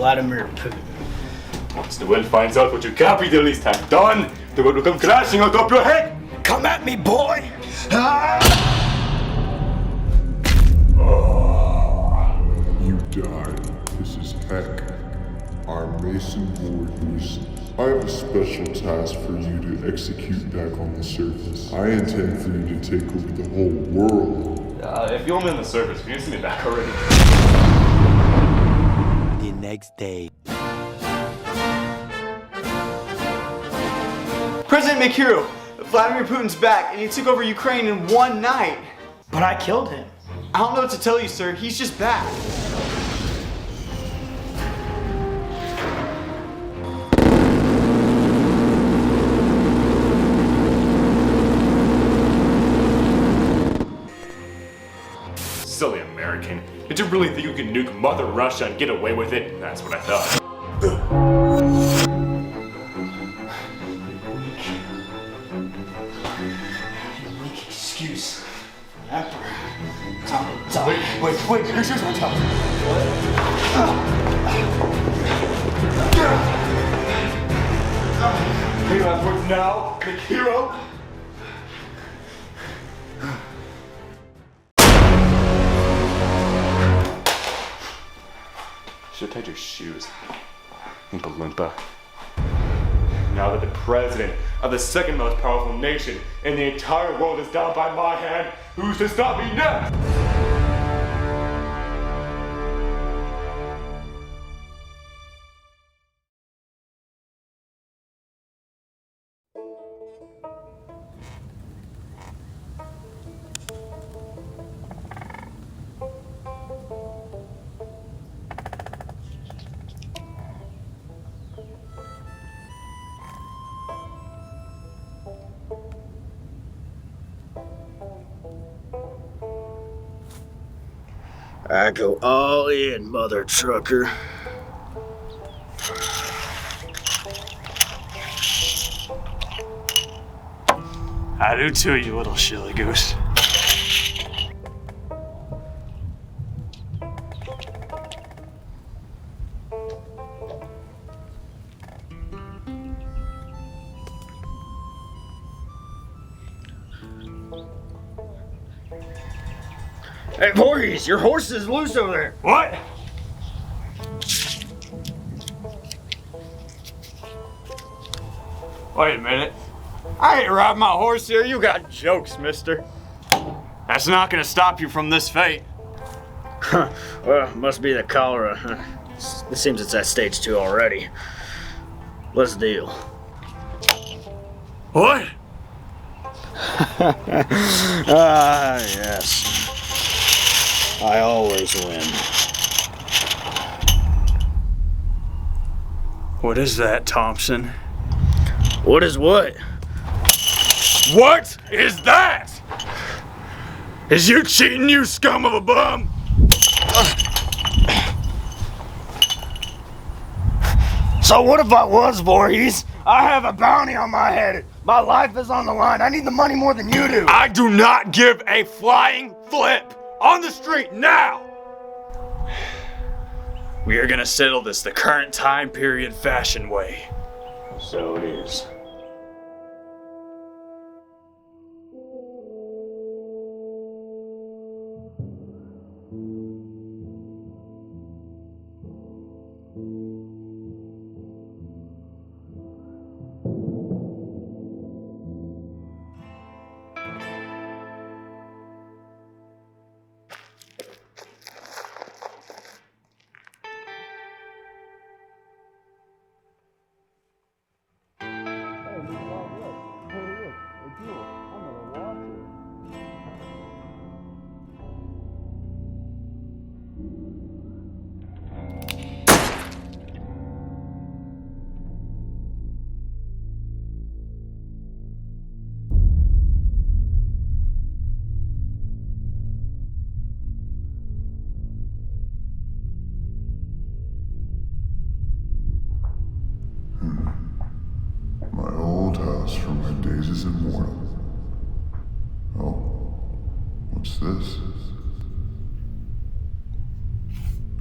Vladimir Putin. Once the world finds out what you capitalist have done, the world will come crashing on top of your head! Come at me, boy! You died. This is Heck. I'm Mason Vorhees. I have a special task for you to execute back on the surface. I intend for you to take over the whole world. If you want me on the surface, can you see me back already? The next day. President McHero, Vladimir Putin's back and he took over Ukraine in one night. But I killed him. I don't know what to tell you, sir. He's just back. Silly American. Did you really think you could nuke Mother Russia and get away with it? That's what I thought. Weak excuse. Emperor. Wait, your shoes won't tell. Hey, last words now, McHero. Should have tied your shoes, Oompa Now that the president of the second most powerful nation in the entire world is down by my hand, who's to stop me next? I go all in, mother trucker. I do too, you little shilly goose. Hey, Vorhees, your horse is loose over there. What? Wait a minute. I ain't riding my horse here. You got jokes, mister. That's not gonna stop you from this fate. Well, must be the cholera. It seems it's at stage 2 already. Let's deal. What? Yes. I always win. What is that, Thompson? What is what? What is that? Is you cheating, you scum of a bum? So what if I was, Vorhees? I have a bounty on my head. My life is on the line. I need the money more than you do. I do not give a flying flip. On the street now! We are gonna settle this the current time period fashion way. So it is. From my days as immortal. Oh, what's this?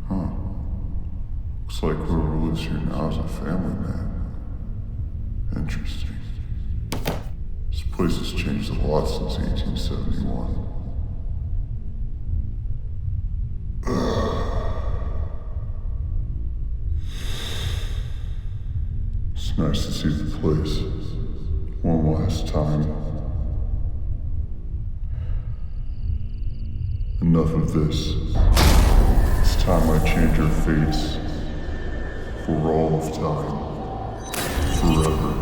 Huh. Looks Looks like whoever lives here now is a family man. Interesting. This place has changed a lot since 1871. It's nice to see the place one last time. Enough of this. It's time I change our fates for all of time. Forever.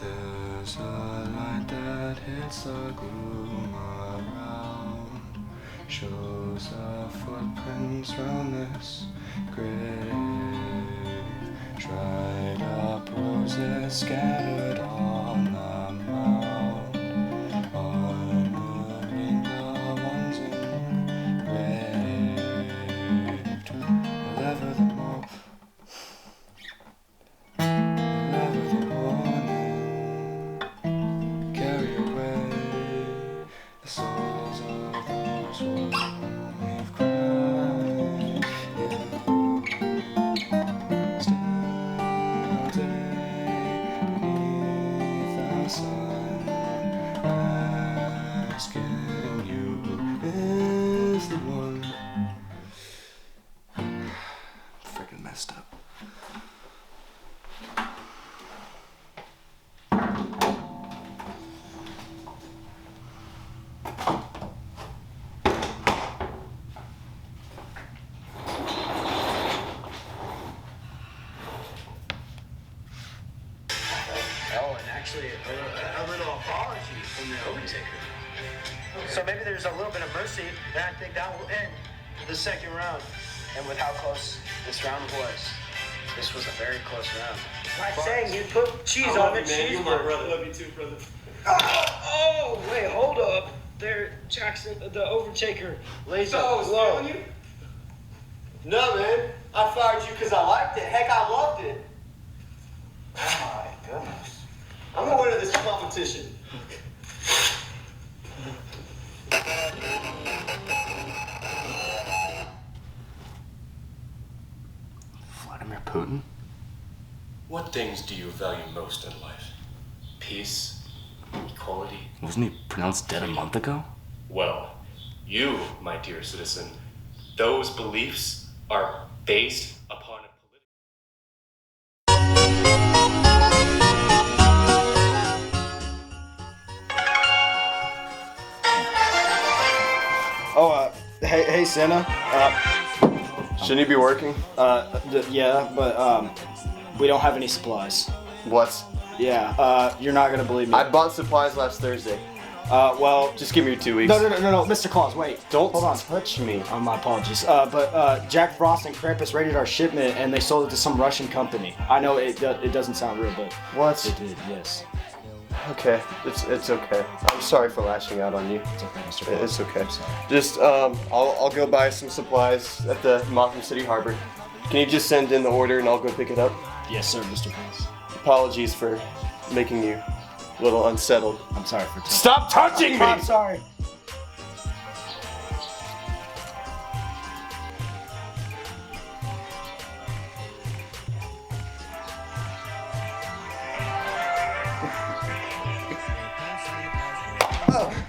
There's a light that hits the gloom around, shows the footprints round this grave, dried up roses scattered on the mound, honoring the ones engraved. Whatever the moth, whatever the warning, carry away the souls of those who we've cried. Still day beneath the sun, asking you is the one. Freaking messed up. Oh, and actually, a little apology from the overtaker. So maybe there's a little bit of mercy, and I think that will end the second round. And with how close this round was, this was a very close round. I'm saying you put cheese on the cheeseburger. Love you too, brother. Oh, wait, hold up. There, Jackson, the overtaker lays a blow. You? No, man. I fired you because I liked it. Heck, I loved it. Oh my goodness. I'm the winner of this competition. Vladimir Putin? What things do you value most in life? Peace? Equality? Wasn't he pronounced dead a month ago? Well, you, my dear citizen, those beliefs are based upon a Oh, hey, Senna. Shouldn't you be working? Yeah, but we don't have any supplies. What? Yeah, you're not gonna believe me. I bought supplies last Thursday. Well, just give me 2 weeks. No, Mr. Claus, wait. Don't hold on. touch me. Oh, my apologies. But Jack Frost and Krampus raided our shipment and they sold it to some Russian company. I know it doesn't sound real, but what? It did, yes. Okay, it's okay. I'm sorry for lashing out on you. It's okay, Mr. Claus. It's okay. Just I'll go buy some supplies at the Motham City Harbor. Can you just send in the order and I'll go pick it up? Yes, sir, Mr. Claus. Apologies for making you a little unsettled. I'm sorry for Stop touching me! I'm sorry.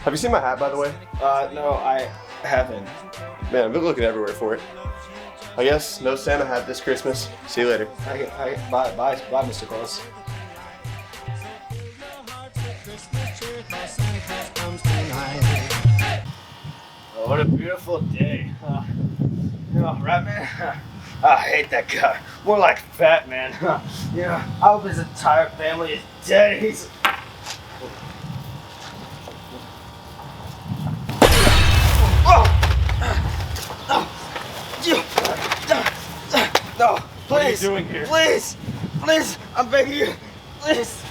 Have you seen my hat, by the way? No, I haven't. Man, I've been looking everywhere for it. I guess no Santa hat this Christmas. See you later. Bye, Mr. Claus. Oh, what a beautiful day. Ratman, I hate that guy. More like Fat Man. I hope his entire family is dead. He's... No, please. What are you doing here? Please, I'm begging you. Please.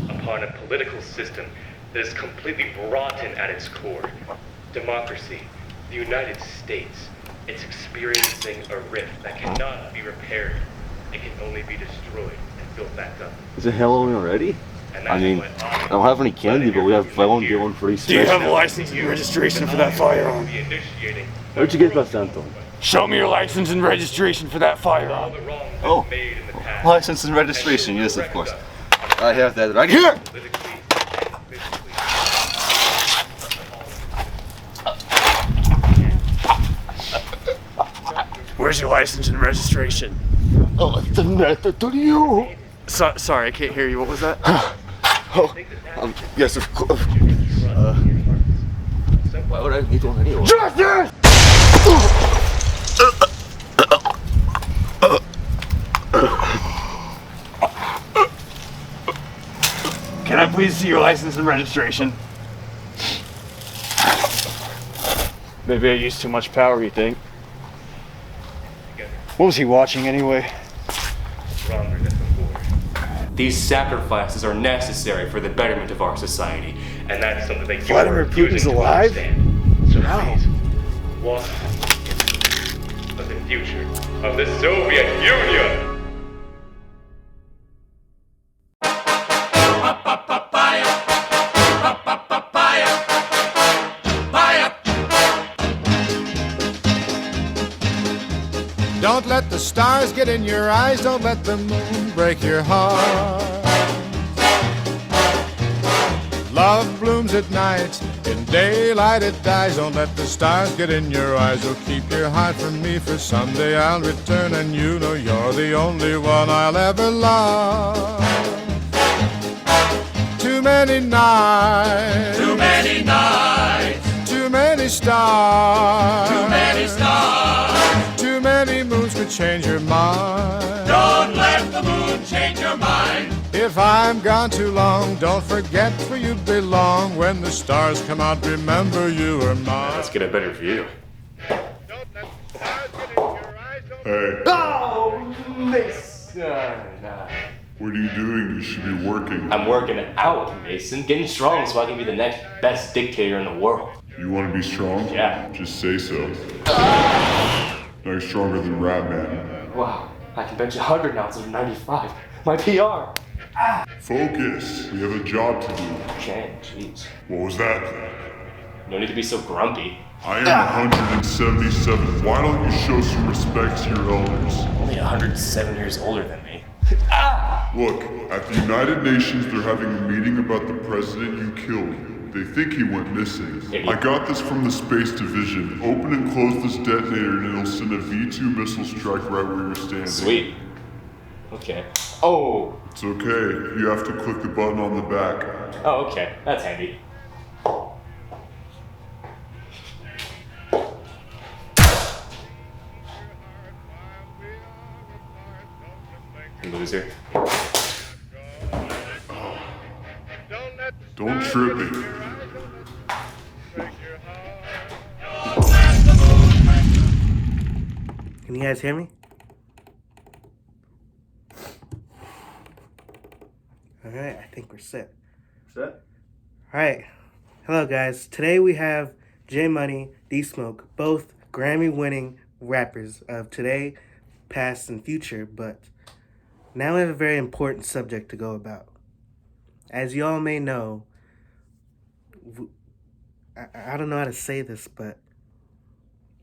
Upon a political system that is completely rotten at its core, democracy, the United States, it's experiencing a rift that cannot be repaired. It can only be destroyed and built back up. Is it Halloween already? I mean, I don't have any candy, but we have Phone doing pretty special. Do you have a license and registration for that firearm? Where'd you get that sent on? Show me your license and registration for that firearm. Oh, license and registration, yes, of course. I have that right here! Where's your license and registration? Oh, it's a matter to you. Sorry, I can't hear you. What was that? Yes, of course. Why would I need one anyway? Justice! Can I please see your license and registration? Maybe I used too much power, you think? What was he watching anyway? These sacrifices are necessary for the betterment of our society, and that's something that you Vladimir are Putin's refusing to alive? understand. So How? please, walk of the future of the Soviet Union. Don't let the stars get in your eyes, don't let the moon break your heart. Love blooms at night, in daylight it dies. Don't let the stars get in your eyes, or keep your heart from me, for someday I'll return and you know you're the only one I'll ever love. Too many nights, too many nights, too many stars, too many stars, too many moons could change your mind. Don't let the moon change your mind. If I'm gone too long, don't forget where you belong. When the stars come out, remember you are mine. Let's get a better view. Hey, Oh, Mason! what are you doing? You should be working. I'm working out, Mason. Getting strong so I can be the next best dictator in the world. You want to be strong? Yeah. Just say so. Now you're stronger than Ratman. Wow, I can bench 100 now instead of 95. My PR! Focus. We have a job to do. Okay, jeez. What was that? No need to be so grumpy. I am 177. Why don't you show some respect to your elders? Only 107 years older than me. Look, at the United Nations, they're having a meeting about the president you killed. They think he went missing. I got this from the Space Division. Open and close this detonator and it'll send a V2 missile strike right where you're standing. Sweet. Okay. Oh! It's okay. You have to click the button on the back. Oh, okay. That's handy. Loser. Don't trip it. Can you guys hear me? Alright, I think we're set. Set? Alright. Hello guys. Today we have J Money, D Smoke, both Grammy-winning rappers of today, past, and future, but now we have a very important subject to go about. As you all may know, I don't know how to say this, but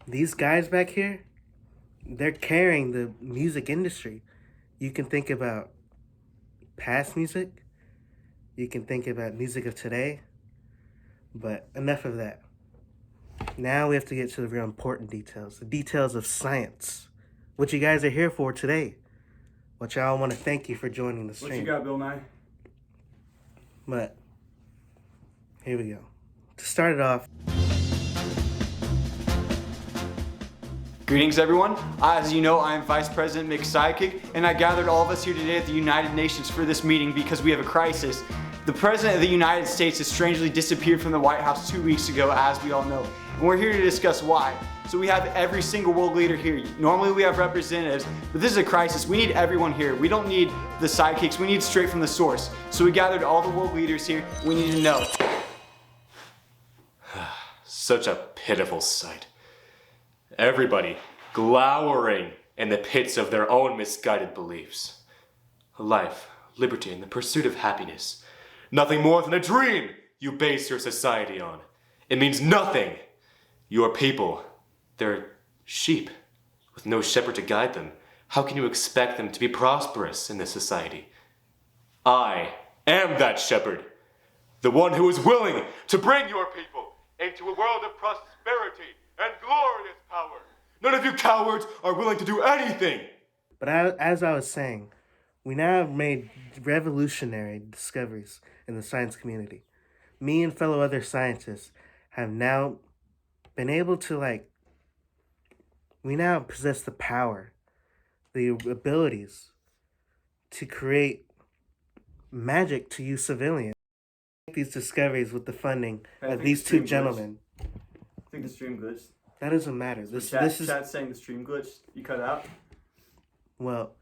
these guys back here, they're carrying the music industry. You can think about past music, you can think about music of today, but enough of that. Now we have to get to the real important details, the details of science, what you guys are here for today, which I want to thank you for joining the stream. What you got, Bill Nye? But here we go. To start it off. Greetings, everyone. As you know, I am Vice President Mick's sidekick, and I gathered all of us here today at the United Nations for this meeting because we have a crisis. The President of the United States has strangely disappeared from the White House 2 weeks ago, as we all know. And we're here to discuss why. So we have every single world leader here. Normally we have representatives, but this is a crisis. We need everyone here. We don't need the sidekicks. We need straight from the source. So we gathered all the world leaders here. We need to know. Such a pitiful sight. Everybody glowering in the pits of their own misguided beliefs. Life, liberty, and the pursuit of happiness. Nothing more than a dream you base your society on. It means nothing. Your people, they're sheep with no shepherd to guide them. How can you expect them to be prosperous in this society? I am that shepherd. The one who is willing to bring your people into a world of prosperity and glorious power. None of you cowards are willing to do anything. But as I was saying, we now have made revolutionary discoveries in the science community. Me and fellow other scientists have now been able to we now possess the power, the abilities to create magic to use civilians. These discoveries with the funding of these two gentlemen. I think the stream glitched. That doesn't matter. This is chat saying the stream glitched. You cut out. Well,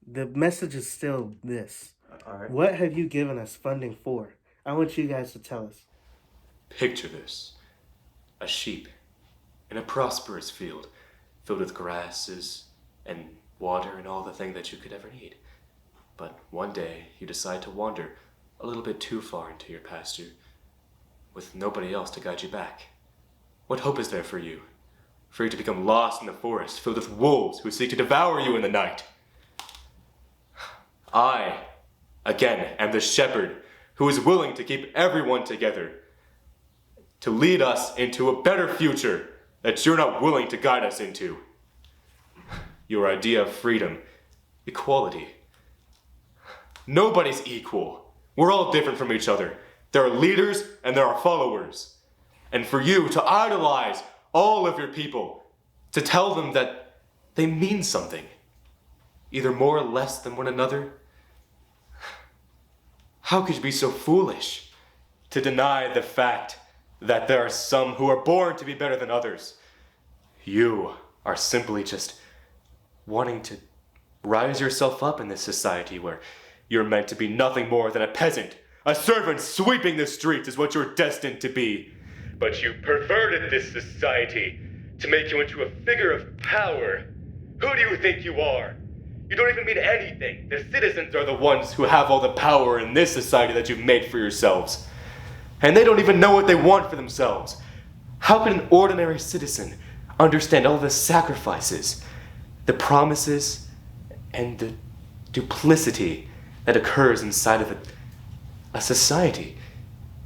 the message is still this. All right. What have you given us funding for? I want you guys to tell us. Picture this. A sheep in a prosperous field filled with grasses and water and all the things that you could ever need. But one day you decide to wander a little bit too far into your pasture with nobody else to guide you back. What hope is there for you? For you to become lost in the forest filled with wolves who seek to devour you in the night. I, again, am the shepherd who is willing to keep everyone together, to lead us into a better future that you're not willing to guide us into. Your idea of freedom, equality. Nobody's equal. We're all different from each other. There are leaders and there are followers. And for you to idolize all of your people, to tell them that they mean something, either more or less than one another. How could you be so foolish to deny the fact that there are some who are born to be better than others? You are simply just wanting to rise yourself up in this society where you're meant to be nothing more than a peasant. A servant sweeping the streets is what you're destined to be. But you perverted this society to make you into a figure of power. Who do you think you are? You don't even mean anything. The citizens are the ones who have all the power in this society that you've made for yourselves. And they don't even know what they want for themselves. How can an ordinary citizen understand all the sacrifices, the promises, and the duplicity that occurs inside of a society?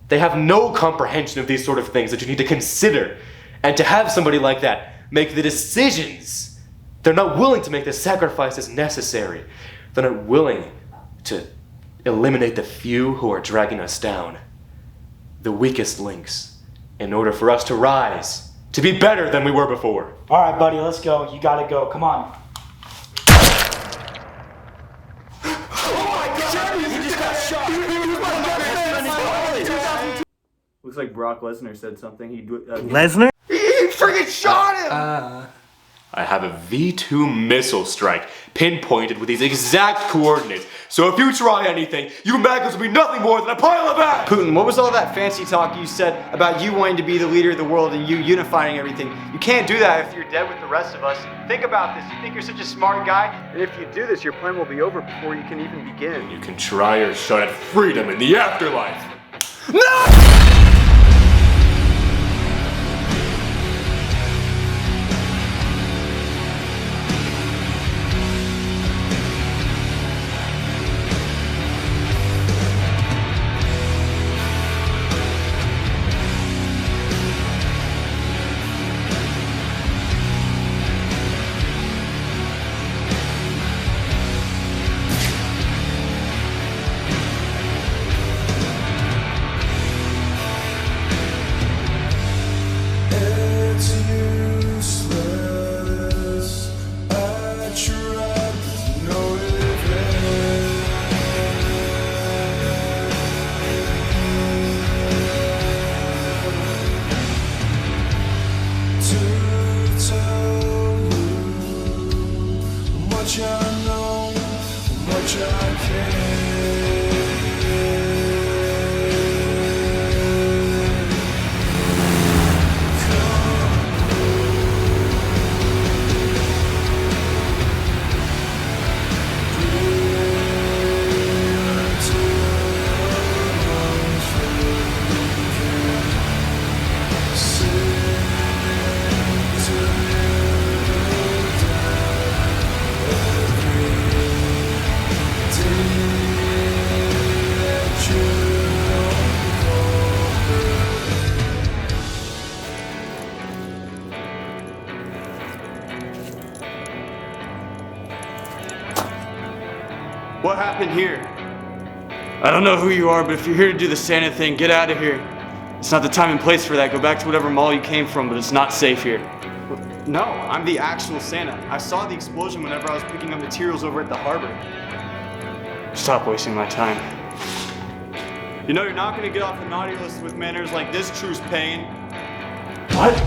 They have no comprehension of these sort of things that you need to consider. And to have somebody like that make the decisions, they're not willing to make the sacrifices necessary that aren't willing to eliminate the few who are dragging us down, the weakest links, in order for us to rise, to be better than we were before. All right, buddy, let's go. You gotta go. Come on. Looks like Brock Lesnar said something. Lesnar? He freaking shot him! I have a V2 missile strike pinpointed with these exact coordinates. So if you try anything, you maggots will be nothing more than a pile of ash! Putin, what was all that fancy talk you said about you wanting to be the leader of the world and you unifying everything? You can't do that if you're dead with the rest of us. Think about this. You think you're such a smart guy? And if you do this, your plan will be over before you can even begin. You can try your shot at freedom in the afterlife. No! What happened here? I don't know who you are, but if you're here to do the Santa thing, get out of here. It's not the time and place for that. Go back to whatever mall you came from, but it's not safe here. No, I'm the actual Santa. I saw the explosion whenever I was picking up materials over at the harbor. Stop wasting my time. You know you're not gonna get off the naughty list with manners like this, Truce Payne. What?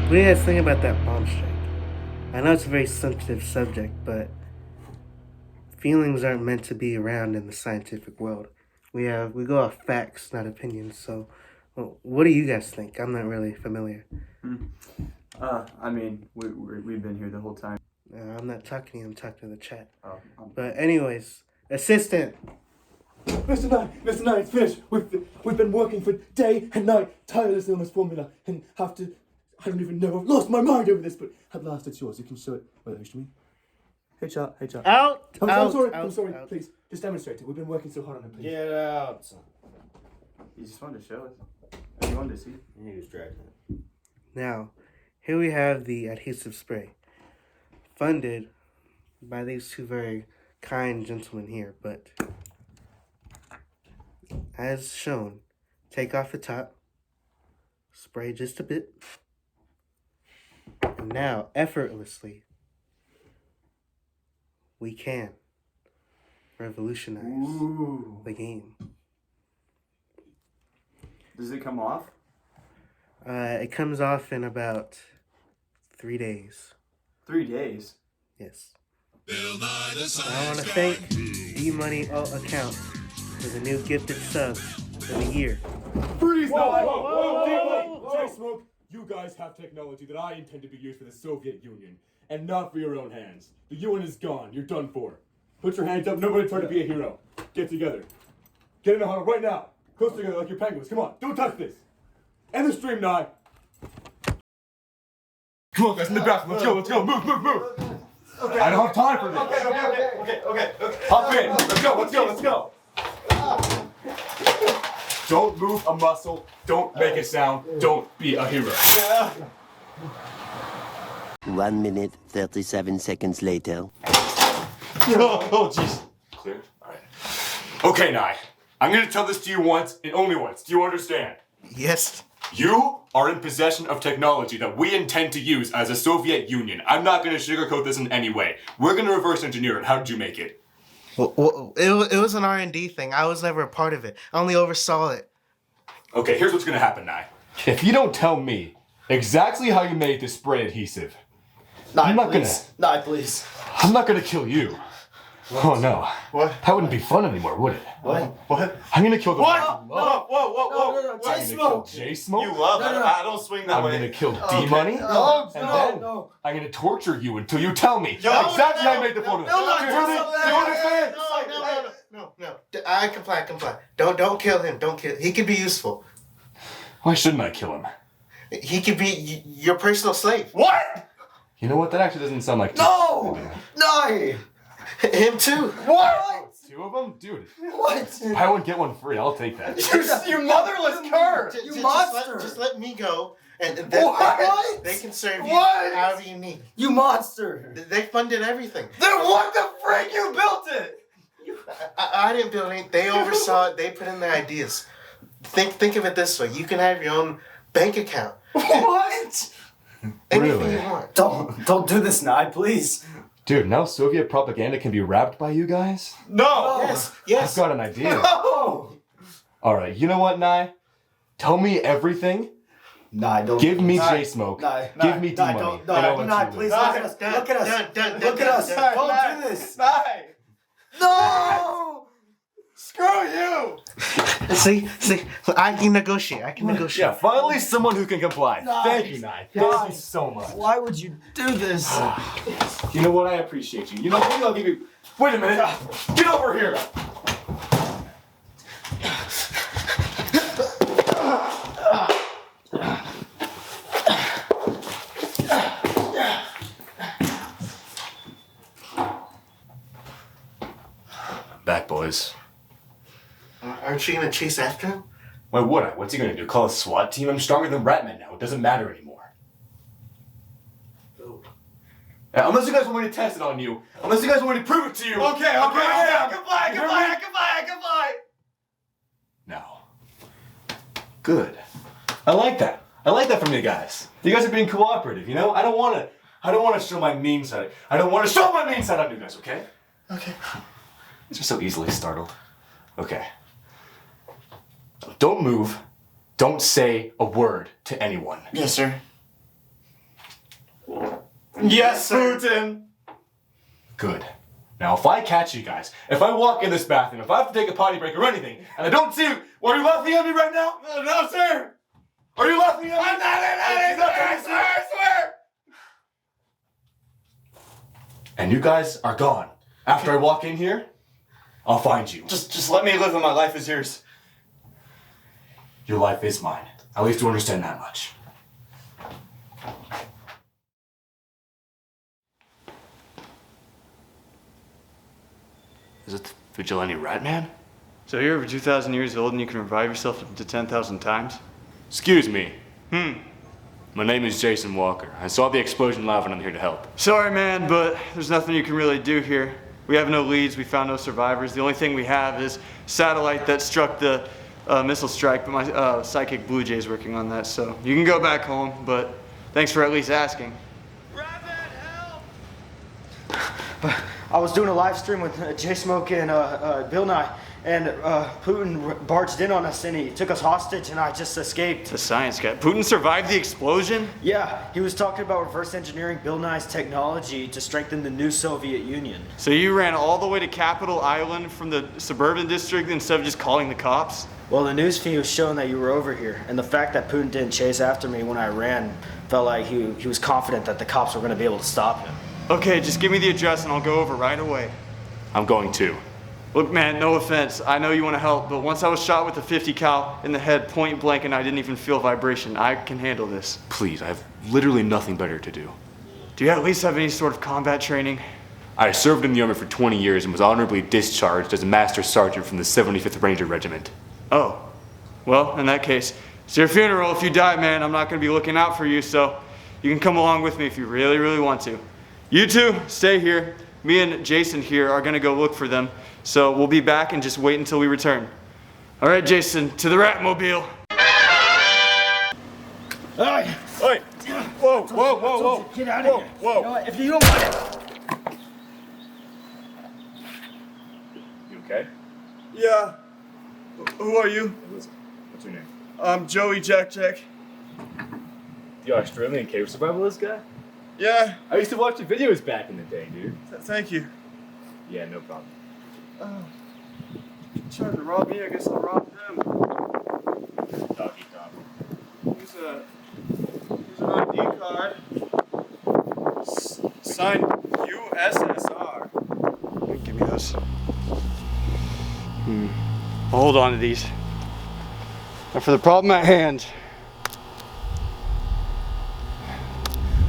What do you guys think about that bomb strike? I know it's a very sensitive subject, but feelings aren't meant to be around in the scientific world. We go off facts, not opinions. So, what do you guys think? I'm not really familiar. I mean, we've been here the whole time. I'm not talking to you. I'm talking to the chat. Oh, But anyways, assistant. Mr. Knight, it's finished. We've been working for day and night tirelessly on this formula and I don't even know, I've lost my mind over this, but at last it's yours. You can show it. Wait, who's to me? Hey, chat. I'm sorry. Please, just demonstrate it. We've been working so hard on it, please. Get out. You just wanted to show us. You wanted to see. He was dragging it. Now, here we have the adhesive spray, funded by these two very kind gentlemen here, but as shown, take off the top, spray just a bit, and now, effortlessly, we can revolutionize the game. Does it come off? It comes off in about 3 days. 3 days? Yes. I want to thank D-Money Alt Account for the new gifted sub for the year. Freeze! Whoa. J-Smoke, you guys have technology that I intend to be used for the Soviet Union, and not for your own hands. The UN is gone. You're done for. Put your hands up. Nobody try to be a hero. Get together. Get in a huddle right now. Close together like your penguins. Come on. Don't touch this. End the stream, Nye. Come on, guys. In the bathroom. Let's go. Move. Okay. I don't have time for this. Okay. Hop in. Let's go. Don't move a muscle. Don't make a sound. Don't be a hero. 1 minute, 37 seconds later. Oh, jeez. Clear? Alright. Okay, Nye. I'm gonna tell this to you once and only once. Do you understand? Yes. You are in possession of technology that we intend to use as a Soviet Union. I'm not gonna sugarcoat this in any way. We're gonna reverse engineer it. How did you make it? Well, it was an R&D thing. I was never a part of it. I only oversaw it. Okay, here's what's gonna happen, Nye. If you don't tell me exactly how you made this spray adhesive, I'm not gonna kill you. Oh no. What? That wouldn't be fun anymore, would it? What? I'm gonna kill the What? Whoa. J-Smoke. J-Smoke? You love it. I don't swing that way. I'm gonna kill D-Money. No. I'm gonna torture you until you tell me Yo, exactly how I made the photo. Do you understand? No. I comply. Don't kill him. He could be useful. Why shouldn't I kill him? He could be your personal slave. What? You know what? That actually doesn't sound like No! Him too. What? Two of them? Dude. What? Buy one, get one free. I'll take that. You motherless cur! You monster! Just let me go, and What? they can serve you What? however you need. You monster! They funded everything. Then what the frick? You built it! I didn't build it. They oversaw it. They put in their ideas. Think of it this way: you can have your own bank account. What? Anything Really? you want. Don't do this, Nye, please. Dude, now Soviet propaganda can be wrapped by you guys? No! Yes. I've got an idea. No! Alright, you know what, Nye? Tell me everything. Nye, don't. Give me Nye, J-Smoke. Nye, Give me Nye, D-Money. don't. Nye, Nye, please, look at us. Look at us. Look at us. Don't do this. Nye! No! Screw you! See, I can negotiate. Yeah, finally someone who can comply. Nye. Thank you, Nye. Thank you so much. Why would you do this? You know what? I appreciate you. You know, maybe I'll give you... Wait a minute. Get over here. Back, boys. Aren't you gonna chase after him? Why would I? What's he gonna do? Call a SWAT team? I'm stronger than Ratman now. It doesn't matter anymore. Yeah, unless you guys want me to test it on you. Unless you guys want me to prove it to you. Okay, I comply! No. Good. I like that. I like that from you guys. You guys are being cooperative, you know? I don't wanna show my mean side. I don't wanna show my mean side on you guys, okay? Okay. You're so easily startled. Okay. Don't move. Don't say a word to anyone. Yes, sir. Yes, Putin! Good. Now, if I catch you guys, if I walk in this bathroom, if I have to take a potty break or anything, and I don't see you, are you laughing at me right now? No, sir! Are you laughing at me? I'm not in it, I swear! And you guys are gone. After I walk in here, I'll find you. Just let me live and my life is yours. Your life is mine. At least you understand that much. Is it the vigilante Ratman? So you're over 2,000 years old and you can revive yourself up to 10,000 times? Excuse me. My name is Jason Walker. I saw the explosion live and I'm here to help. Sorry, man, but there's nothing you can really do here. We have no leads, we found no survivors. The only thing we have is satellite that struck the missile strike, but my psychic Blue Jay's working on that, so you can go back home, but thanks for at least asking. I was doing a live stream with J-Smoke and Bill Nye, and Putin barged in on us and he took us hostage and I just escaped. The science guy. Putin survived the explosion? Yeah, he was talking about reverse engineering Bill Nye's technology to strengthen the new Soviet Union. So you ran all the way to Capitol Island from the suburban district instead of just calling the cops? Well, the news feed was showing that you were over here, and the fact that Putin didn't chase after me when I ran felt like he was confident that the cops were going to be able to stop him. Okay, just give me the address and I'll go over right away. I'm going too. Look, man, no offense. I know you want to help, but once I was shot with a 50 cal in the head point blank and I didn't even feel vibration, I can handle this. Please, I have literally nothing better to do. Do you at least have any sort of combat training? I served in the Army for 20 years and was honorably discharged as a Master Sergeant from the 75th Ranger Regiment. Oh, well, in that case, it's your funeral. If you die, man, I'm not going to be looking out for you, so you can come along with me if you really, really want to. You two, stay here. Me and Jason here are going to go look for them, so we'll be back and just wait until we return. All right, Jason, to the Ratmobile. Hey! Hey! Whoa, whoa, whoa, whoa! Get out of here! Whoa! You know what? If you don't want it... You okay? Yeah. Who are you? What's your name? I'm Joey Jack. The Australian cave survivalist guy? Yeah. I used to watch the videos back in the day, dude. Thank you. Yeah, no problem. Trying to rob me, I guess I'll rob them. Doggy dog. Here's an ID card. Signed USSR. Give me those. I'll hold on to these. And for the problem at hand.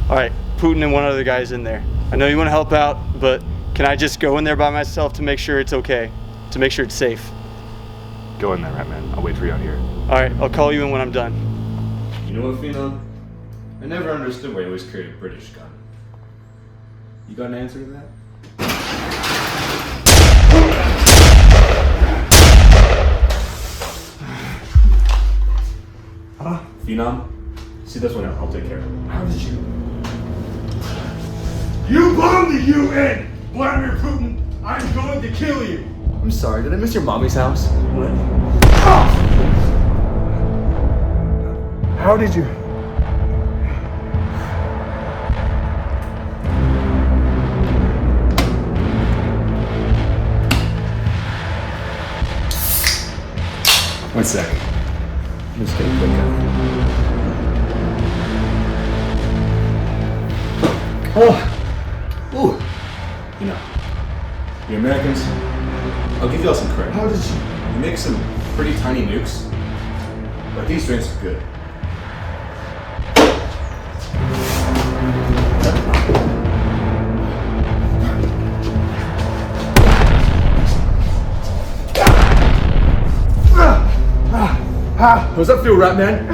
Alright, Putin and one other guy's in there. I know you want to help out, but can I just go in there by myself to make sure it's okay? To make sure it's safe? Go in there, Ratman. I'll wait for you out here. Alright, I'll call you in when I'm done. You know what, Phenom? I never understood why you always carried a British gun. You got an answer to that? Huh? Phenom? See this one out. I'll take care of it. How did you? You bombed the UN! Vladimir Putin, I'm going to kill you! I'm sorry, did I miss your mommy's house? What? How did you? One sec. I'm just getting quick out. Oh! Ooh! You know, you Americans, I'll give y'all some credit. How did you? You make some pretty tiny nukes, but these drinks are good. How does that feel, Ratman?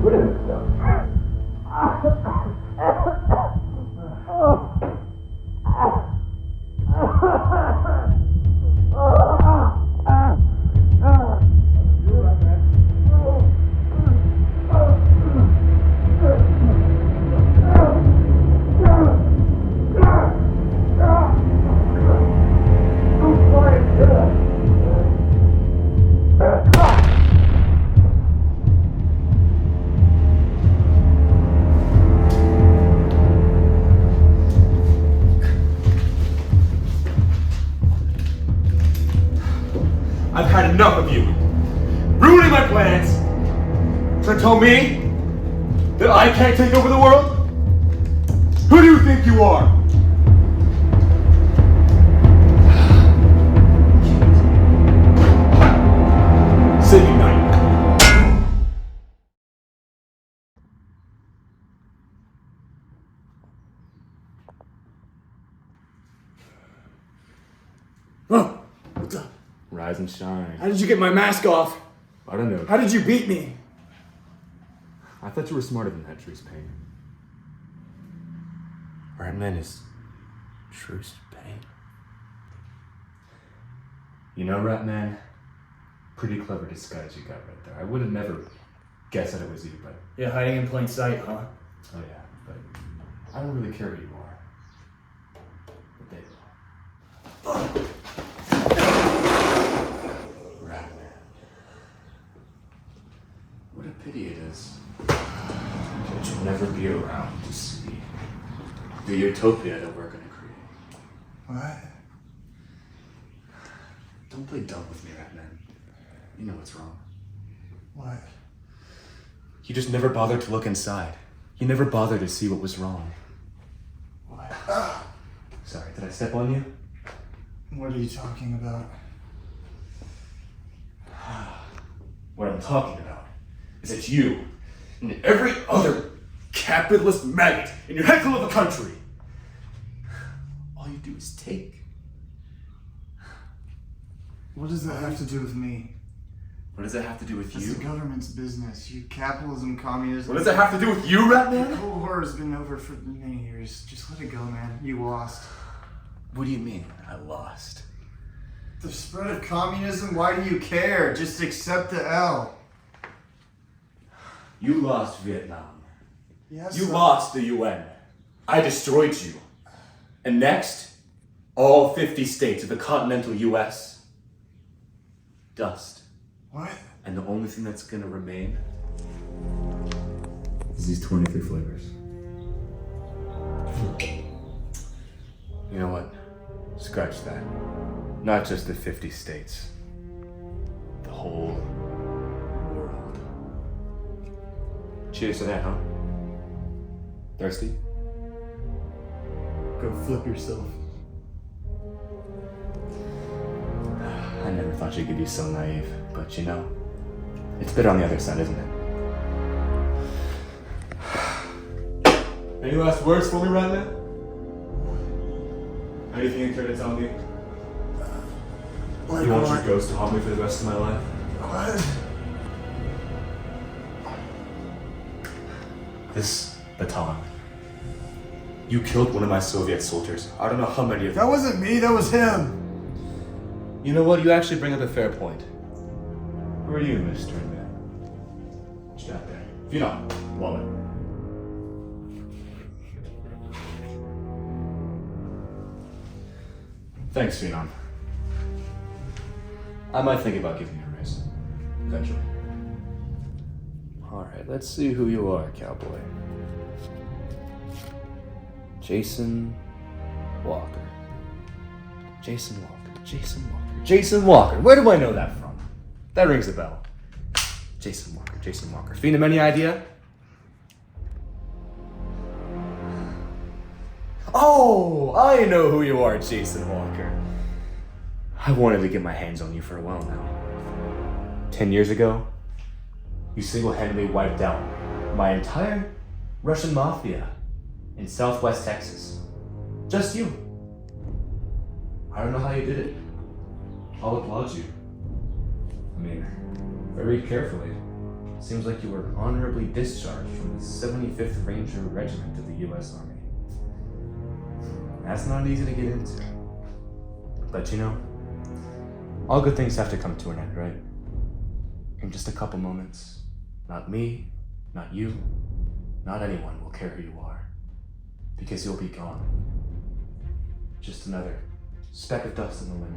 What are you? I've had enough of you. Ruining my plans. Trying to tell me that I can't take over the world? Who do you think you are? Say goodnight. Oh, what's up? Rise and shine. How did you get my mask off? I don't know. How did you beat me? I thought you were smarter than that, Truce Pain. Ratman is Truce pain. You know, Ratman, pretty clever disguise you got right there. I would have never guessed that it was you, but... Yeah, hiding in plain sight, huh? Oh yeah, but I don't really care who you are. But they will. Ratman. What a pity it is that you'll never be around to see the utopia that we're gonna create. What? Don't play dumb with me, Ratman. You know what's wrong. What? You just never bothered to look inside. You never bothered to see what was wrong. What? Sorry, did I step on you? What are you talking about? What I'm talking about is that you and every other capitalist maggot in your heckle of a country, all you do is take. What does that have to do with me? What does that have to do with It's you? the government's business. You capitalism, communism. What does that have to do with you, Ratman? The Cold War has been over for many years. Just let it go, man. You lost. What do you mean, I lost? The spread of communism? Why do you care? Just accept the L. You lost Vietnam. Yes. You lost the UN. I destroyed you. And next, all 50 states of the continental US. Dust. What? And the only thing that's gonna remain is these 23 flavors. You know what? Scratch that. Not just the 50 states. The whole world. Cheers to that, huh? Thirsty? Go flip yourself. I never thought you could be so naive, but you know, it's better on the other side, isn't it? Any last words for me right now? Anything you care to tell me? Like you want what? your ghost to haunt me for the rest of my life? What? This baton. You killed one of my Soviet soldiers. I don't know how many of them. That wasn't me, that was him. You know what? You actually bring up a fair point. Who are you, Mr. Man? What's that there? Phenom, wallet. Thanks, Phenom. I might think about giving you a raise. Eventually. Alright, let's see who you are, cowboy. Jason Walker. Jason Walker. Jason Walker. Jason Walker. Where do I know that from? That rings a bell. Jason Walker. Jason Walker. Phenom, any idea? Oh, I know who you are, Jason Walker. I wanted to get my hands on you for a while now. 10 years ago, you single-handedly wiped out my entire Russian mafia in Southwest Texas. Just you. I don't know how you did it. I'll applaud you. I mean, very carefully. Seems like you were honorably discharged from the 75th Ranger Regiment of the U.S. Army. That's not easy to get into. But you know, all good things have to come to an end, right? In just a couple moments, not me, not you, not anyone will care who you are. Because you'll be gone. Just another speck of dust in the wind.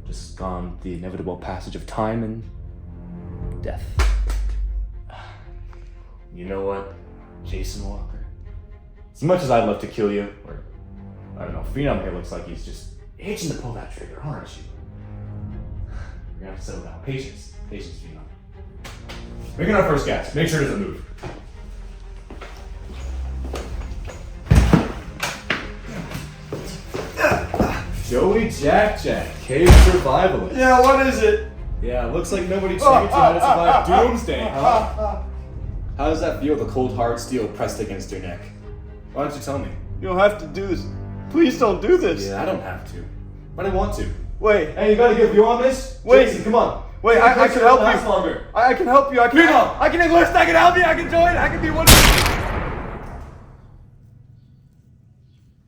Just gone the inevitable passage of time and death. You know what, Jason Walker? As much as I'd love to kill you, or I don't know, Phenom here looks like he's just itching to pull that trigger, aren't you? We're gonna have to settle down. Patience. Patience, Phenom. Bring in our first gas. Make sure it doesn't move. Joey Jack, cave survivalist. Yeah, what is it? Yeah, looks like nobody changed how to survive doomsday, huh? How does that feel, the cold hard steel pressed against your neck? Why don't you tell me? You don't have to do this. Please don't do this. Yeah, I don't have to. But I want to. Wait. Hey, you gotta get a view on this? Wait. Jason, come on. Wait, I can help you. Longer. I can help you. I can enlist. I can help you. I can join. I can be one.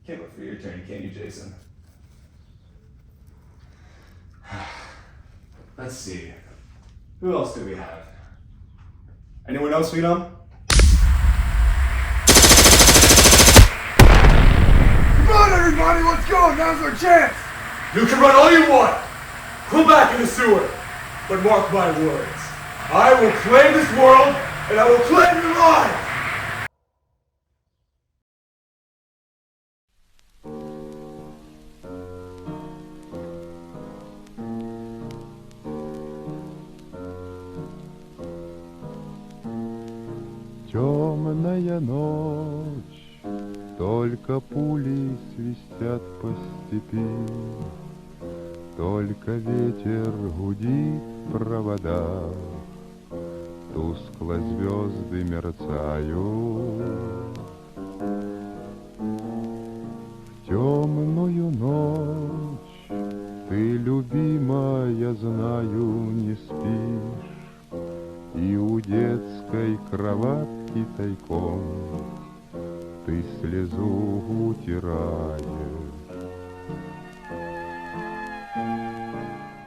Can't wait for your your turn, can't you, Jason? Let's see. Who else do we have? Anyone else, Phenom? Come on, everybody, let's go! Now's our chance! You can run all you want! Pull back in the sewer! But mark my words. I will claim this world, and I will claim your lives! Темная ночь, только пули свистят по степи, только ветер гудит в проводах, тускло звезды мерцают. В темную ночь ты, любимая, знаю, не спишь, и у детской кроватки тайком ты слезу утираешь.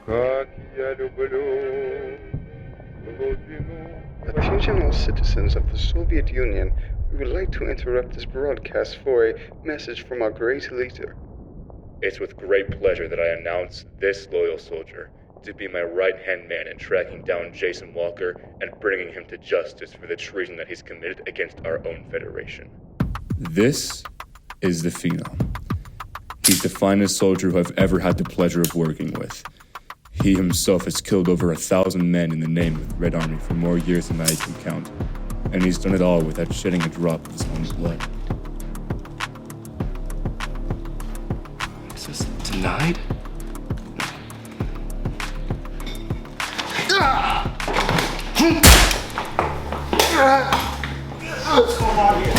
Как я люблю глубину. Attention all citizens of the Soviet Union, we would like to interrupt this broadcast for a message from our great leader. It's with great pleasure that I announce this loyal soldier to be my right-hand man in tracking down Jason Walker and bringing him to justice for the treason that he's committed against our own Federation. This is the Phenom. He's the finest soldier who I've ever had the pleasure of working with. He himself has killed over 1,000 men in the name of the Red Army for more years than I can count, and he's done it all without shedding a drop of his own blood. Is this denied? What's going on here?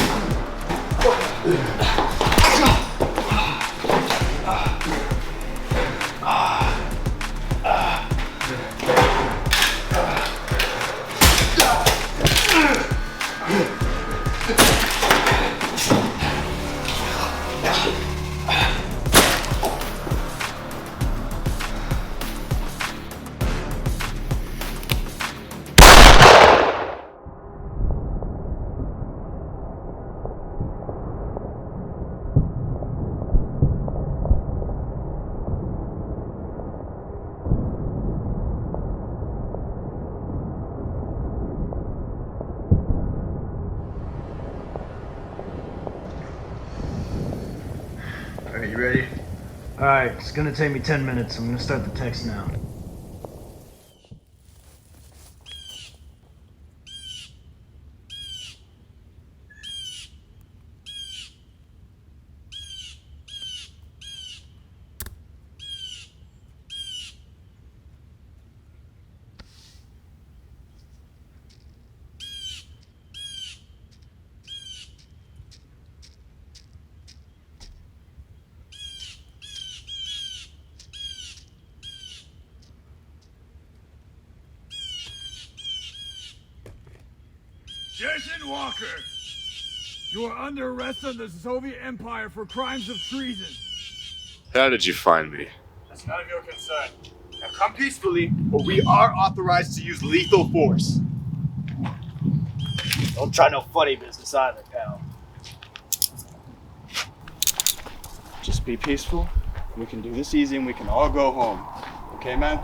Alright, you ready? Alright, it's gonna take me 10 minutes. I'm gonna start the text now. Jason Walker, you are under arrest on the Soviet Empire for crimes of treason. How did you find me? That's none of your concern. Now come peacefully, or we are authorized to use lethal force. Don't try no funny business either, pal. Just be peaceful. We can do this easy and we can all go home. Okay, man?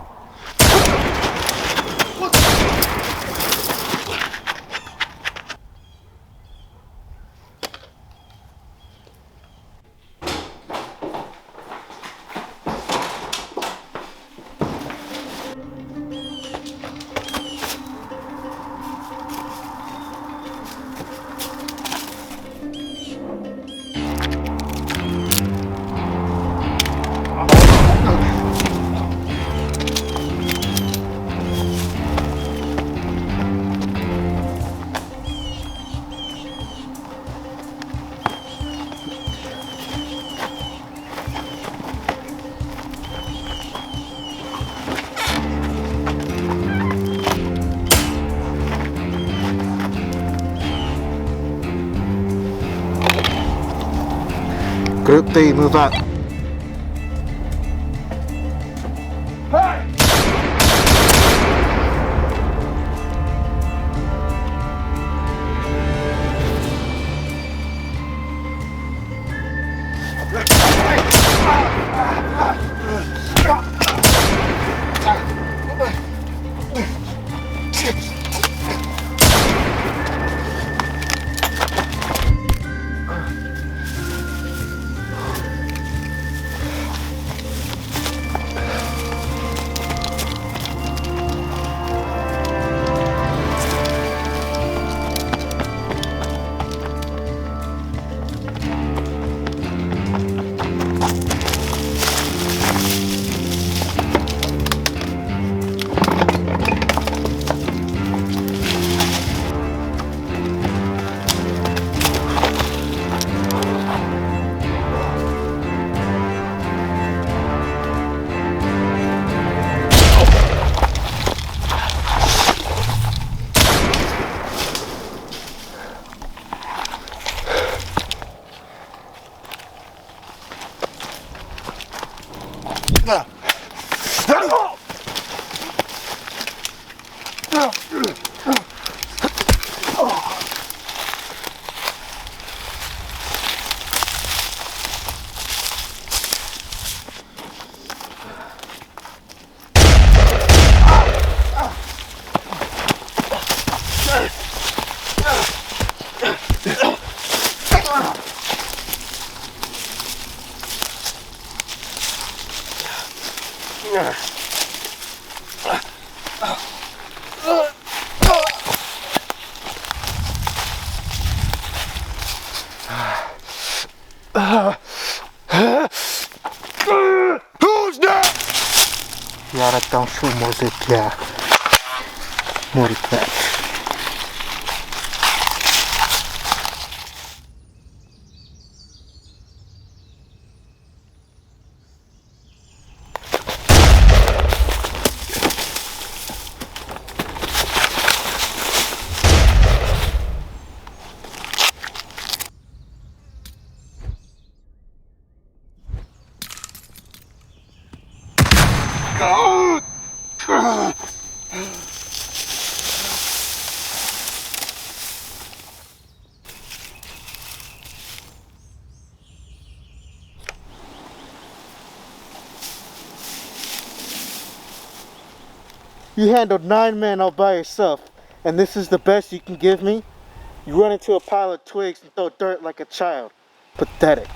Group 3, move up. यार आता हूँ मुझे क्या मोरी patch You handled 9 men all by yourself, and this is the best you can give me? You run into a pile of twigs and throw dirt like a child. Pathetic.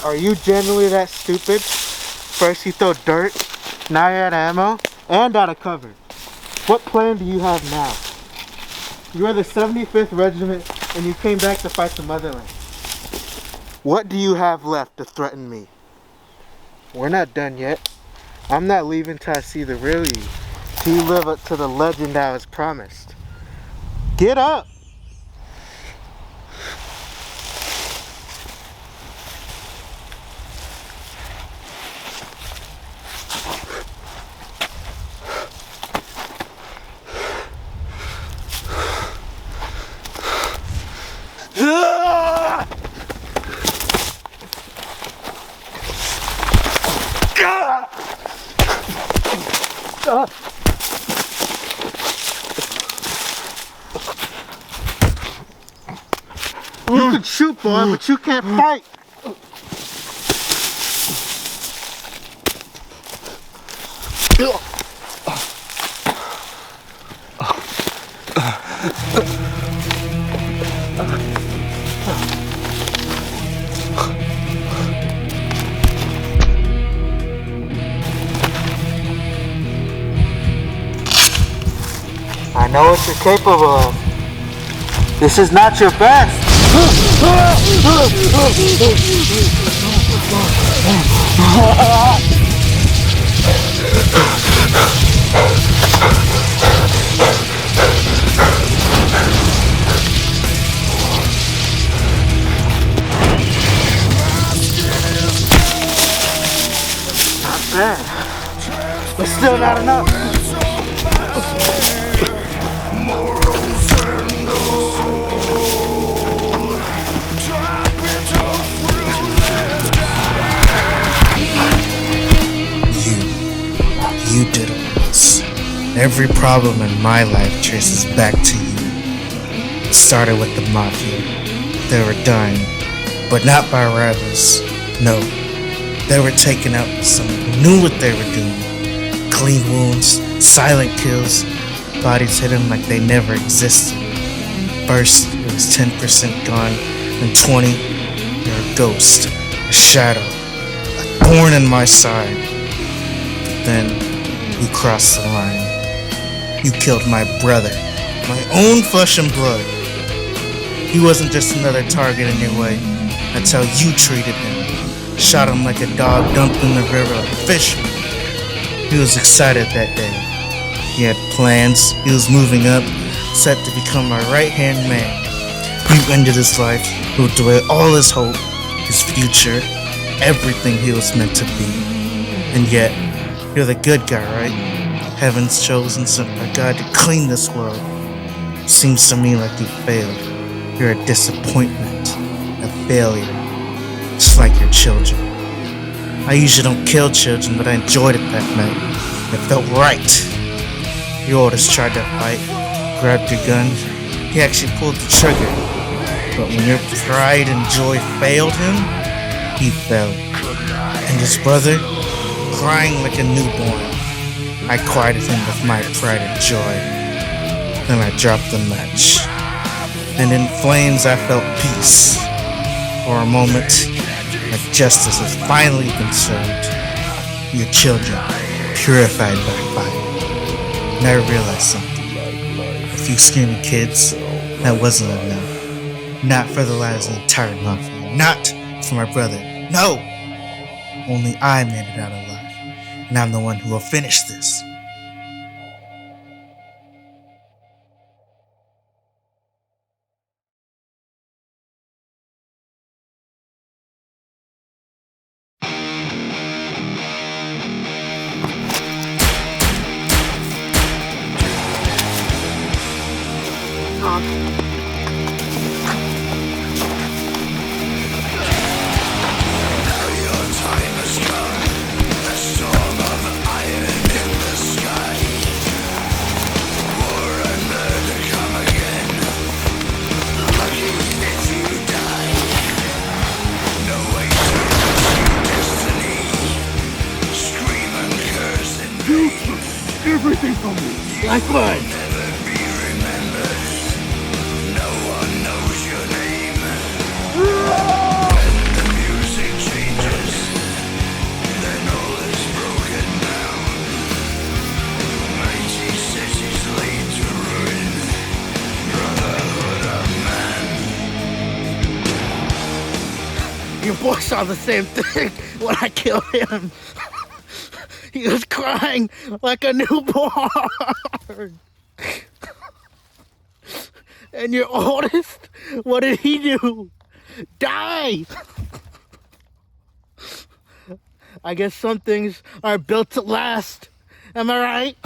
Are you genuinely that stupid? First you throw dirt, now you're out of ammo, and out of cover. What plan do you have now? You are the 75th Regiment, and you came back to fight the motherland. What do you have left to threaten me? We're not done yet. I'm not leaving till I see the real you, till you live up to the legend I was promised. Get up! You can shoot, boy, but you can't fight. I know what you're capable of. This is not your best. But still not enough. You did all this. Every problem in my life traces back to you. It started with the mafia. They were dying, but not by rivals. No, they were taken out by someone who knew what they were doing. Clean wounds, silent kills, bodies hidden like they never existed. First, it was 10% gone, and 20, you're a ghost, a shadow, a thorn in my side. But then, you crossed the line. You killed my brother, my own flesh and blood. He wasn't just another target in your way. That's how you treated him. Shot him like a dog dumped in the river like a fish. He was excited that day. He had plans. He was moving up, set to become my right-hand man. You ended his life, moved away all his hope, his future, everything he was meant to be. And yet, you're the good guy, right? Heaven's chosen sent by God to clean this world. Seems to me like you failed. You're a disappointment, a failure, just like your children. I usually don't kill children, but I enjoyed it that night. It felt right. Your oldest tried to fight, grabbed your gun. He actually pulled the trigger. But when your pride and joy failed him, he fell. And his brother, crying like a newborn, I quieted him with my pride and joy. Then I dropped the match. And in flames I felt peace. For a moment, like justice has finally been served. Your children, purified by fire. And I realized something. A few screaming kids, that wasn't enough. Not for the lives of the entire mafia. Not for my brother. No! Only I made it out alive. And I'm the one who will finish this. Everything from me. Likewise. Your boy saw the same thing when I killed him. He was crying like a newborn. And your oldest, what did he do? Die! I guess some things are built to last. Am I right?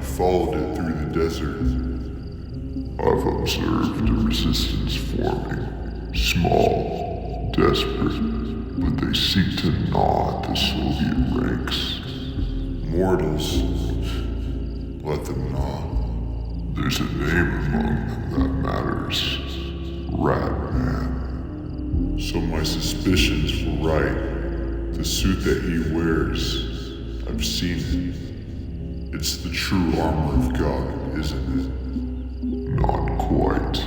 I followed it through the desert. I've observed the resistance forming, small, desperate, but they seek to gnaw at the Soviet ranks. Mortals, let them gnaw. There's a name among them that matters. Ratman. So my suspicions were right. The suit that he wears, I've seen it. It's the true armor of God, isn't it? Not quite.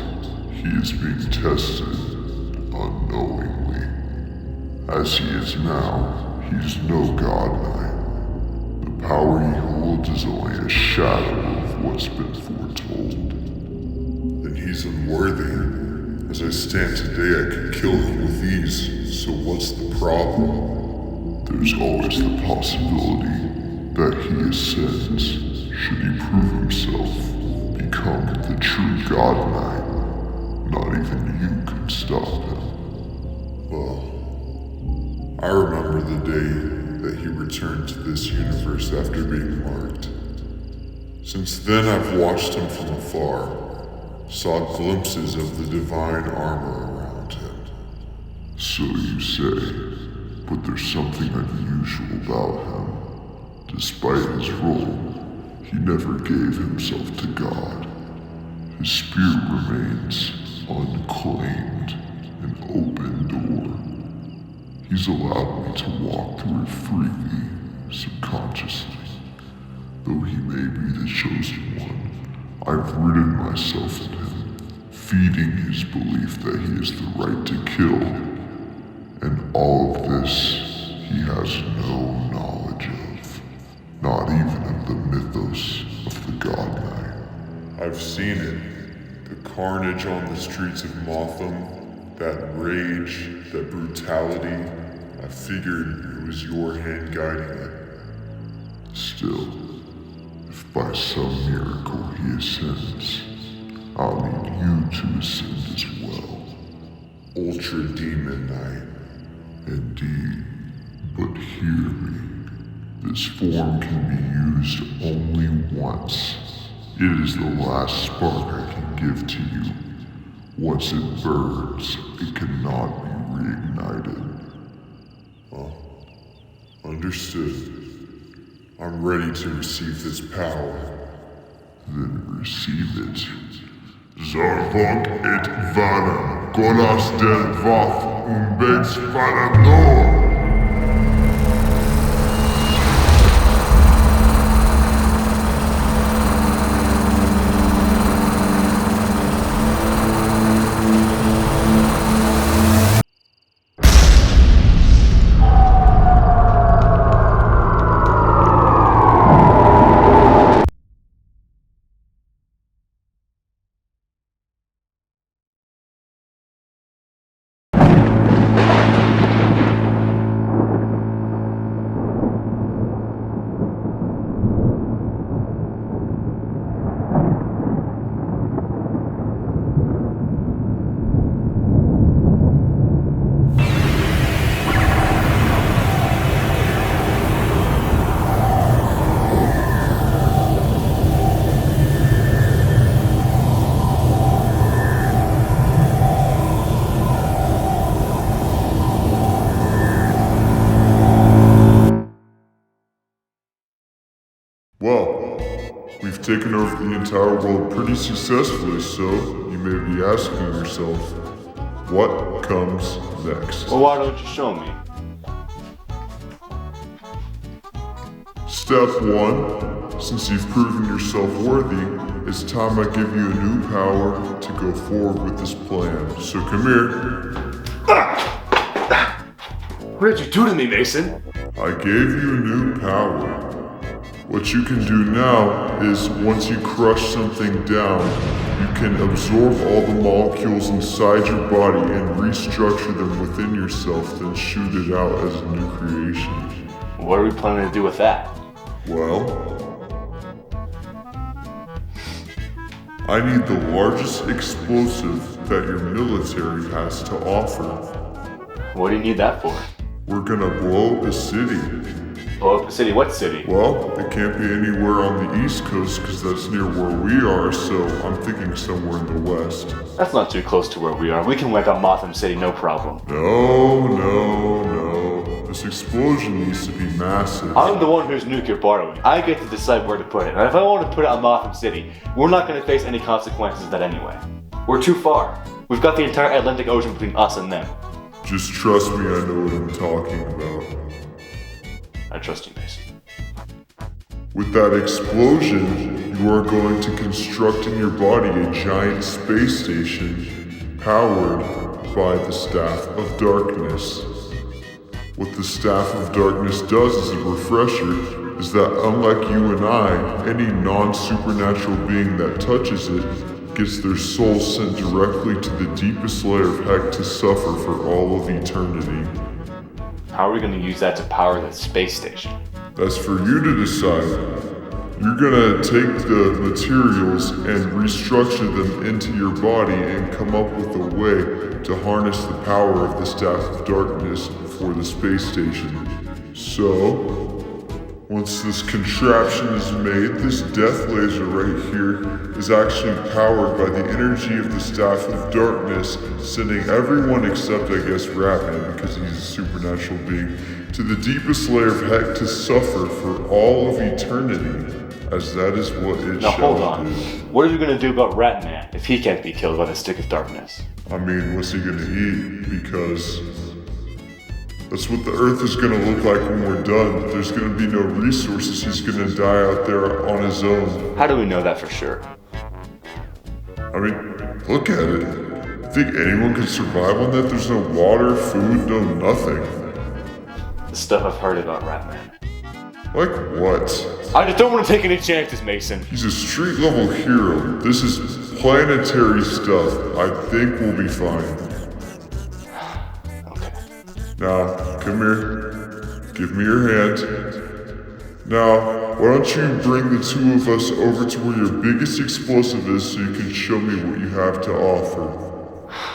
He is being tested unknowingly. As he is now, he's no God Knight. The power he holds is only a shadow of what's been foretold. Then he's unworthy. As I stand today, I could kill him with ease. So what's the problem? There's always the possibility that he ascends, should he prove himself, become the true God Knight. Not even you can stop him. Well, I remember the day that he returned to this universe after being marked. Since then I've watched him from afar, saw glimpses of the divine armor around him. So you say, but there's something unusual about him. Despite his role, he never gave himself to God. His spirit remains unclaimed, an open door. He's allowed me to walk through it freely, subconsciously. Though he may be the chosen one, I've rooted myself in him, feeding his belief that he has the right to kill. And all of this he has no knowledge of, not even of the mythos of the God Knight. I've seen it, the carnage on the streets of Motham, that rage, that brutality. I figured it was your hand guiding it. Still, if by some miracle he ascends, I'll need you to ascend as well. Ultra Demon Knight. Indeed, but hear me. This form can be used only once. It is the last spark I can give to you. Once it burns, it cannot be reignited. Understood. I'm ready to receive this power. Then receive it. Zarvok et Vanam, Golas del Vath, Umbex Vanador! Well, we've taken over the entire world pretty successfully, so you may be asking yourself, what comes next? Well, why don't you show me? Step 1. Since you've proven yourself worthy, it's time I give you a new power to go forward with this plan. So come here. What did you do to me, Mason? I gave you a new power. What you can do now is, once you crush something down, you can absorb all the molecules inside your body and restructure them within yourself, then shoot it out as a new creation. What are we planning to do with that? Well, I need the largest explosive that your military has to offer. What do you need that for? We're gonna blow a city. Blow up a city? What city? Well, it can't be anywhere on the East Coast because that's near where we are, so I'm thinking somewhere in the West. That's not too close to where we are. We can wipe out Motham City, no problem. No. This explosion needs to be massive. I'm the one who's nuclear borrowing. I get to decide where to put it. And if I want to put it on Motham City, we're not going to face any consequences of that anyway. We're too far. We've got the entire Atlantic Ocean between us and them. Just trust me, I know what I'm talking about. I trust you, Mason. With that explosion, you are going to construct in your body a giant space station powered by the Staff of Darkness. What the Staff of Darkness does as a refresher is that unlike you and I, any non-supernatural being that touches it gets their soul sent directly to the deepest layer of heck to suffer for all of eternity. How are we going to use that to power the space station? That's for you to decide. You're gonna take the materials and restructure them into your body and come up with a way to harness the power of the Staff of Darkness for the space station. So, once this contraption is made, this death laser right here is actually powered by the energy of the Staff of Darkness, sending everyone except, I guess, Ratman, because he's a supernatural being, to the deepest layer of heck to suffer for all of eternity, as that is what it now, shall hold on. do. What are we going to do about Ratman if he can't be killed by the Stick of Darkness? I mean, what's he gonna eat? Because that's what the Earth is gonna look like when we're done. There's gonna be no resources. He's gonna die out there on his own. How do we know that for sure? I mean, look at it. Think anyone can survive on that? There's no water, food, no nothing. The stuff I've heard about Ratman. Like what? I just don't want to take any chances, Mason. He's a street level hero. This is planetary stuff. I think we'll be fine. Okay. Now, come here. Give me your hand. Now, why don't you bring the two of us over to where your biggest explosive is so you can show me what you have to offer.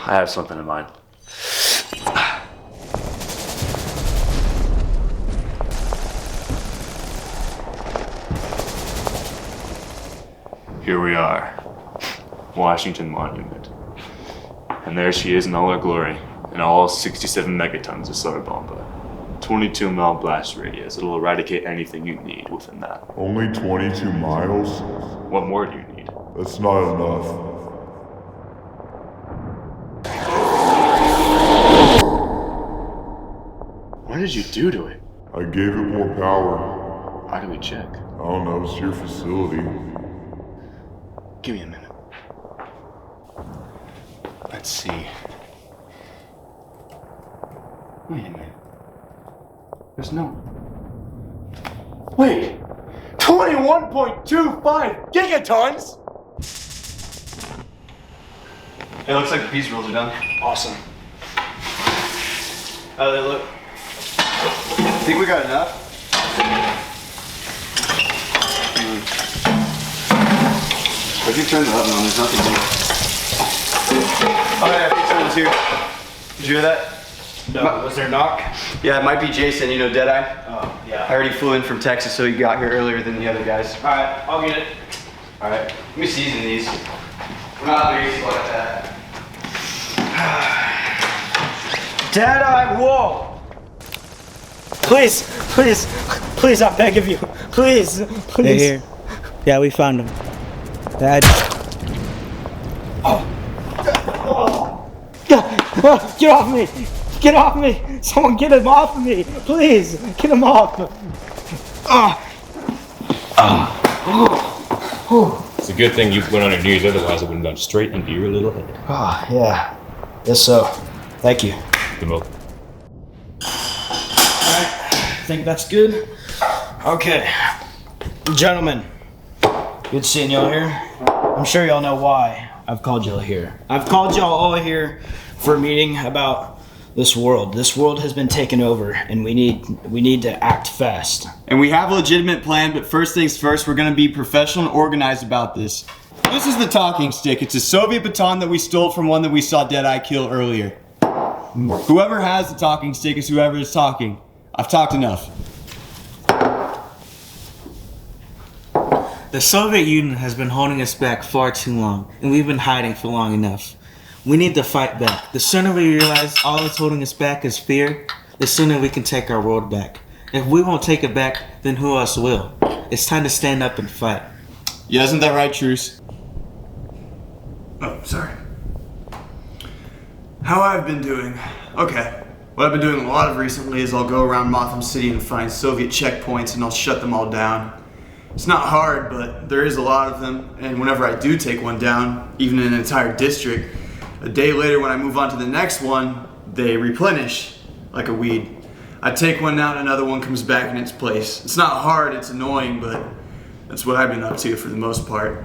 I have something in mind. Here we are, Washington Monument. And there she is in all her glory, in all 67 megatons of solar bomba. 22-mile blast radius. It'll eradicate anything you need within that. Only 22 miles? What more do you need? That's not enough. What did you do to it? I gave it more power. How do we check? I don't know, it's your facility. Give me a minute. Let's see. Wait a minute. There's no... Wait! 21.25 gigatons?! It looks like the piece rolls are done. Awesome. How do they look? Think we got enough? If you turn the oven on, there's nothing here. Oh yeah, someone's here. Did you hear that? No, was there a knock? Yeah, it might be Jason, you know Deadeye? Oh, yeah. I already flew in from Texas, so he got here earlier than the other guys. Alright, I'll get it. Alright, let me season these. We're not lazy like that. Deadeye, whoa! Please, I beg of you. Please. They're here. Yeah, we found them. Dad. Get off me! Get off me! Someone get him off of me! Please! Get him off! It's a good thing you put on your knees, otherwise it would have gone straight into your little head. Oh, yeah. Guess so. Thank you. You're welcome. Alright, think that's good? Okay. Gentlemen, good seeing y'all here. I'm sure y'all know why I've called y'all here. I've called y'all all here for a meeting about this world. This world has been taken over, and we need to act fast. And we have a legitimate plan, but first things first, we're gonna be professional and organized about this. This is the talking stick. It's a Soviet baton that we stole from one that we saw Deadeye kill earlier. Whoever has the talking stick is whoever is talking. I've talked enough. The Soviet Union has been holding us back far too long, and we've been hiding for long enough. We need to fight back. The sooner we realize all that's holding us back is fear, the sooner we can take our world back. If we won't take it back, then who else will? It's time to stand up and fight. Yeah, isn't that right, Truce? Oh, sorry. How I've been doing. Okay. What I've been doing a lot of recently is I'll go around Motham City and find Soviet checkpoints and I'll shut them all down. It's not hard, but there is a lot of them, and whenever I do take one down, even in an entire district, a day later when I move on to the next one, they replenish like a weed. I take one down, another one comes back in its place. It's not hard, it's annoying, but that's what I've been up to for the most part.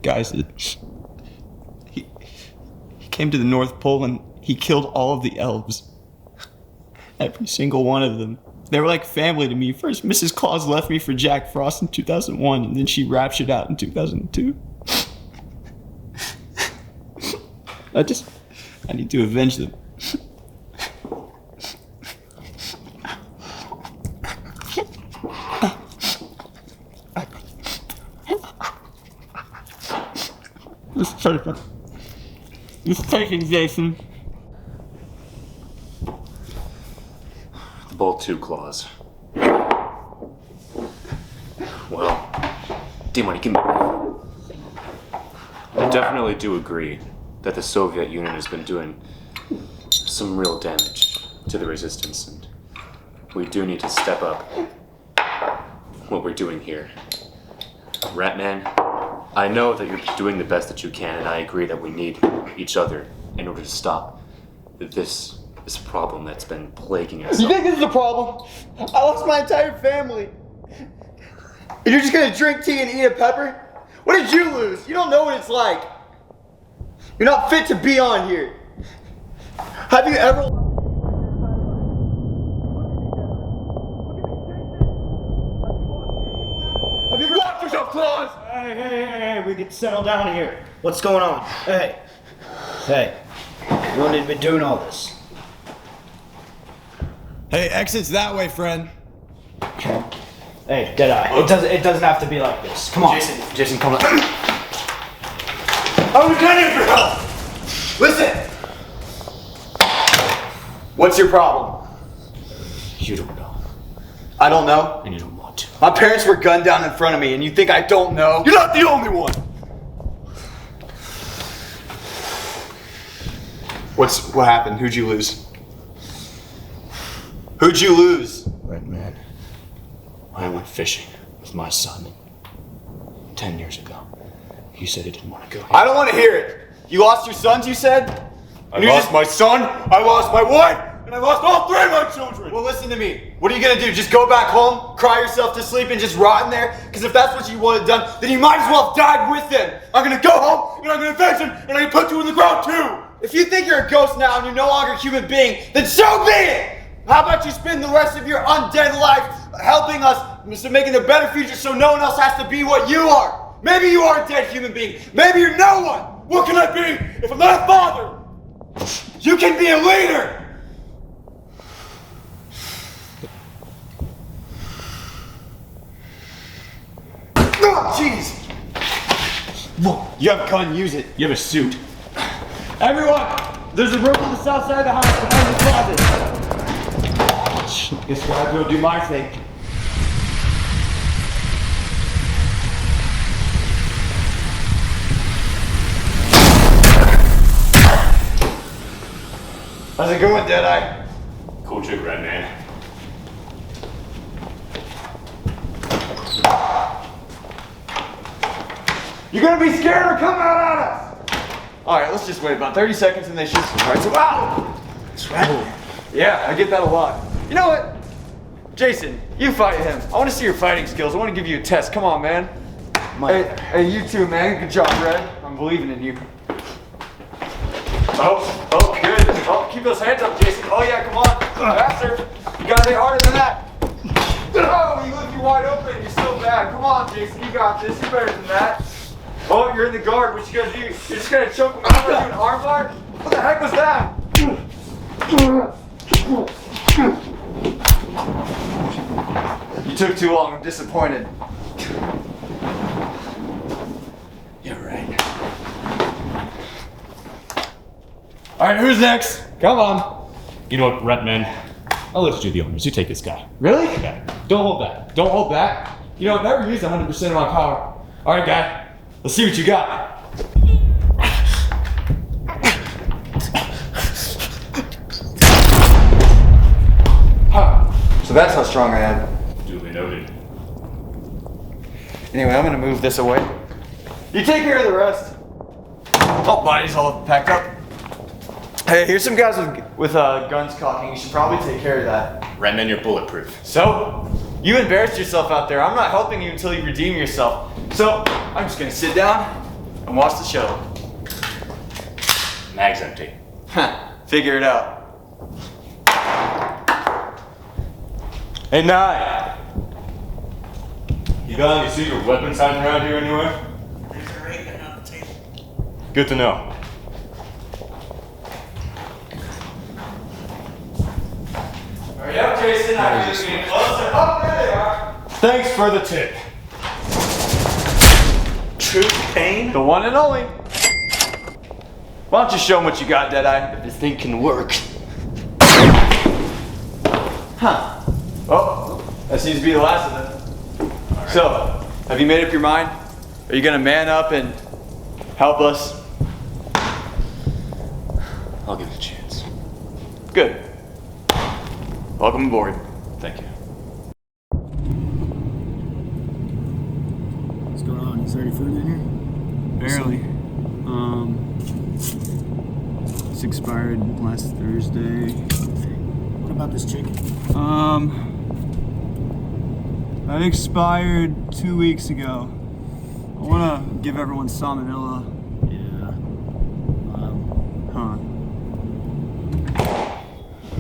Guys, he came to the North Pole and he killed all of the elves. Every single one of them. They were like family to me. First, Mrs. Claus left me for Jack Frost in 2001, and then she raptured out in 2002. I need to avenge them. This taking, Jason. The bolt too, Claus. Well, D-Money, give me. I definitely do agree that the Soviet Union has been doing some real damage to the resistance, and we do need to step up what we're doing here. Ratman, I know that you're doing the best that you can, and I agree that we need each other in order to stop this problem that's been plaguing us. You think this is a problem? I lost my entire family. And you're just gonna drink tea and eat a pepper? What did you lose? You don't know what it's like. You're not fit to be on here. Have you ever... Have you ever locked yourself, Claus? Hey, we get settled down here. What's going on? Hey, you don't need to be doing all this. Hey, exit's that way, friend. Hey, Deadeye, it doesn't have to be like this. Come on. Jason, come on. I was gonna need your help! Listen! What's your problem? You don't know. I don't know? And you don't want to. My parents were gunned down in front of me, and you think I don't know? You're not the only one! What happened? Who'd you lose? Who'd you lose? Ratman, I went fishing with my son 10 years ago. He said he didn't want to go. I don't want to hear it. You lost your sons, you said? I lost my son, I lost my wife, and I lost all three of my children! Well, listen to me. What are you gonna do? Just go back home, cry yourself to sleep, and just rot in there? Because if that's what you would have done, then you might as well have died with them. I'm gonna go home, and I'm gonna avenge them, and I'm gonna put you in the ground too! If you think you're a ghost now and you're no longer a human being, then so be it! How about you spend the rest of your undead life helping us, making a better future so no one else has to be what you are? Maybe you are a dead human being. Maybe you're no one. What can I be if I'm not a father? You can be a leader. Oh, jeez. You have a gun, use it. You have a suit. Everyone, there's a room on the south side of the house behind the closet. Guess what? I'll go do my thing. How's it going, Deadeye? Cool trick, Ratman. You're gonna be scared or come out at us! Alright, let's just wait about 30 seconds and they shoot some. Alright, so wow! That's right. Yeah, I get that a lot. You know what? Jason, you fight him. I want to see your fighting skills. I want to give you a test. Come on, man. Hey, you too, man. Good job, Red. I'm believing in you. Oh, good. Oh, keep those hands up, Jason. Oh, yeah, come on. Faster. You gotta hit harder than that. Oh, you left you wide open. You're so bad. Come on, Jason. You got this. You're better than that. Oh, you're in the guard. What you gonna do? You're just gonna choke him out and do an arm bar? What the heck was that? took too long. I'm disappointed. You're right. Alright, who's next? Come on. You know what, Ratman? I'll let you do the honors. You take this guy. Really? Yeah. Don't hold back. Don't hold back. You know, I've never used 100% of my power. Alright, guy. Let's see what you got. So that's how strong I am. Duly noted. Anyway, I'm gonna move this away. You take care of the rest. Oh, body's all packed up. Hey, here's some guys with guns cocking. You should probably take care of that. Ratman, you're bulletproof. So, you embarrassed yourself out there. I'm not helping you until you redeem yourself. So, I'm just gonna sit down and watch the show. Mag's empty. Huh, figure it out. Hey, Nye. You got any secret weapons hiding around here anywhere? There's a ray gun on the table. Good to know. Hurry up, Jason. I'm just getting closer. Oh, there they are. Thanks for the tip. Truce pain? The one and only. Why don't you show them what you got, Deadeye? If this thing can work. Huh. Oh, that seems to be the last of them. Right. So, have you made up your mind? Are you gonna man up and help us? I'll give it a chance. Good. Welcome aboard. Thank you. What's going on? Is there any food in here? Barely. It's expired last Thursday. What about this chicken? That expired 2 weeks ago. I wanna give everyone salmonella. Yeah.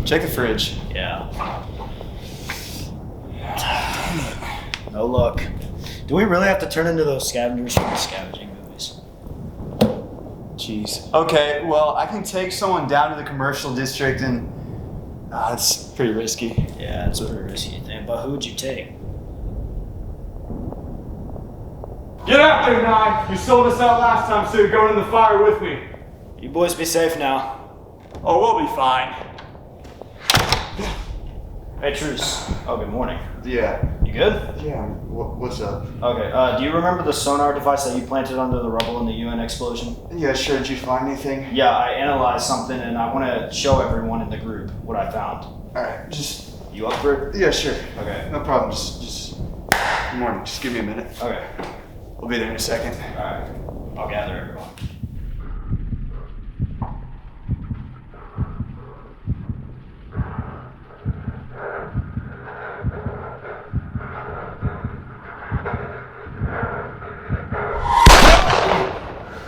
Check the fridge. Yeah. No luck. Do we really have to turn into those scavengers from the scavenging movies? Jeez. Okay, well, I can take someone down to the commercial district and... that's pretty risky. Yeah, it's a pretty risky thing. But who would you take? Get out there, Nye. You sold us out last time, so you're going in the fire with me. You boys be safe now. Oh, we'll be fine. Hey, Truce. Oh, good morning. Yeah. You good? Yeah. What's up? Okay, do you remember the sonar device that you planted under the rubble in the UN explosion? Yeah, sure. Did you find anything? Yeah, I analyzed something and I want to show everyone in the group what I found. Alright, just... You up for it? Yeah, sure. Okay. No problem. Just... Good morning. Just give me a minute. Okay. We'll be there in a second. Alright. I'll gather everyone.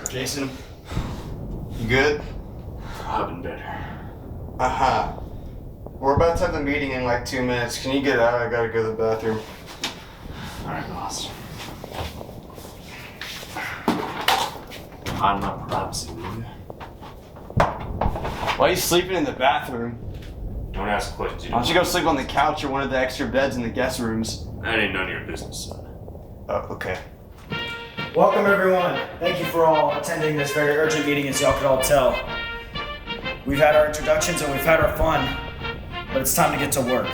Jason, you good? I've been better. Uh-huh. We're about to have the meeting in like 2 minutes. Can you get out? I gotta go to the bathroom. Alright, boss. I'm not privacy, will you? Why are you sleeping in the bathroom? Don't ask questions. Why don't you go sleep on the couch or one of the extra beds in the guest rooms? That ain't none of your business, son. Oh, okay. Welcome, everyone. Thank you for all attending this very urgent meeting, as y'all could all tell. We've had our introductions and we've had our fun, but it's time to get to work.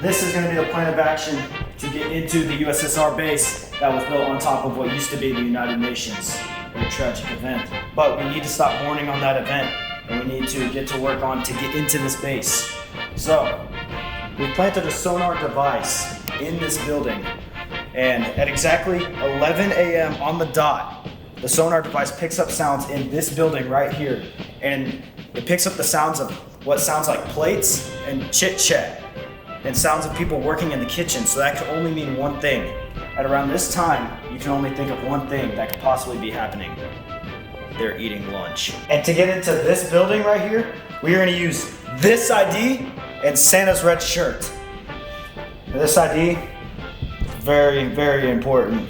This is going to be the plan of action to get into the USSR base that was built on top of what used to be the United Nations. A tragic event. But we need to stop mourning on that event, and we need to get to work on to get into this base. So, we planted a sonar device in this building, and at exactly 11 a.m. on the dot, the sonar device picks up sounds in this building right here, and it picks up the sounds of what sounds like plates and chit-chat, and sounds of people working in the kitchen, so that could only mean one thing. At around this time, you can only think of one thing that could possibly be happening. They're eating lunch. And to get into this building right here, we are going to use this ID and Santa's red shirt. This ID, very, very important.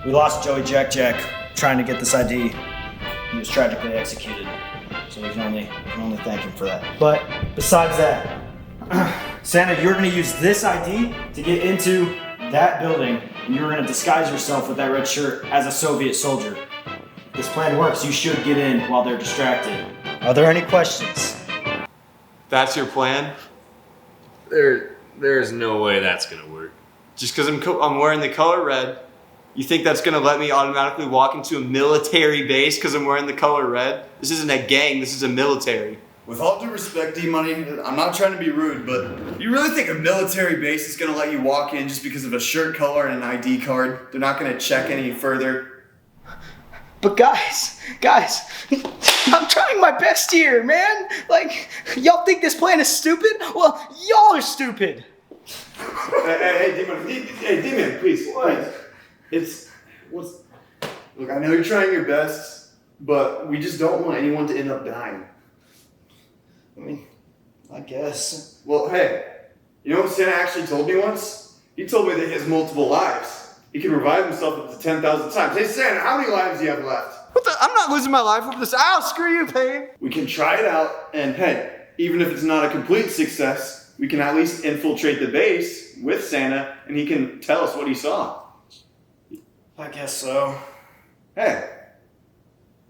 We lost Joey Jack trying to get this ID. He was tragically executed, so we can only thank him for that. But besides that, Santa, you're gonna use this ID to get into that building, and you're gonna disguise yourself with that red shirt as a Soviet soldier. This plan works. You should get in while they're distracted. Are there any questions? That's your plan? There's no way that's gonna work. Just because I'm wearing the color red, you think that's gonna let me automatically walk into a military base because I'm wearing the color red? This isn't a gang, this is a military. With all due respect, D-Money, I'm not trying to be rude, but you really think a military base is gonna let you walk in just because of a shirt color and an ID card? They're not gonna check any further? But guys, I'm trying my best here, man. Like, y'all think this plan is stupid? Well, y'all are stupid. Hey, D-Man, please. Look, I know you're trying your best, but we just don't want anyone to end up dying. I mean, I guess. Well, hey, you know what Santa actually told me once? He told me that he has multiple lives. He can revive himself up to 10,000 times. Hey, Santa, how many lives do you have left? I'm not losing my life over this. Ow, screw you, Payne. We can try it out, and hey, even if it's not a complete success, we can at least infiltrate the base with Santa, and he can tell us what he saw. I guess so. Hey,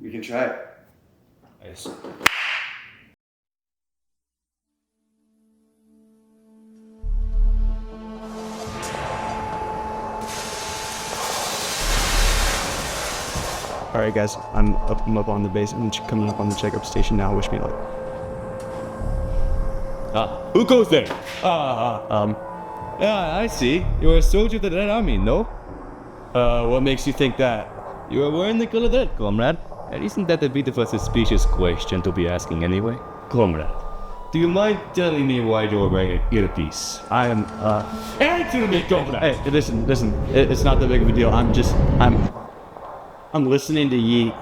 we can try it. Nice. Alright guys, I'm up on the base. I'm coming up on the checkup station now. Wish me luck. Who goes there? Yeah, I see. You're a soldier of the Red Army, no? What makes you think that? You are wearing the color red, comrade. And isn't that a bit of a suspicious question to be asking anyway? Comrade, do you mind telling me why you're wearing an earpiece? I am, answer me, comrade! Hey, listen, it's not that big of a deal. I'm listening to ye.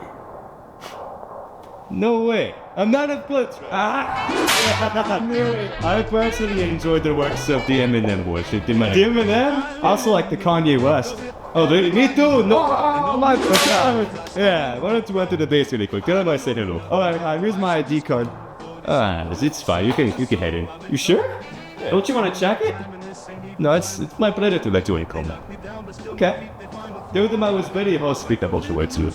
No way. I'm not a foot. I personally enjoyed the works of the Eminem worship. The Eminem? Also like the Kanye West. Oh, really? Me too. No, my. Yeah. Why don't you enter the base really quick? Tell him I said hello. Alright, here's my ID card. It's fine. You can head in. You sure? Yeah. Don't you want to check it? No, it's my pleasure to let you in, comrade. Okay. Told him I was very hospitable towards you.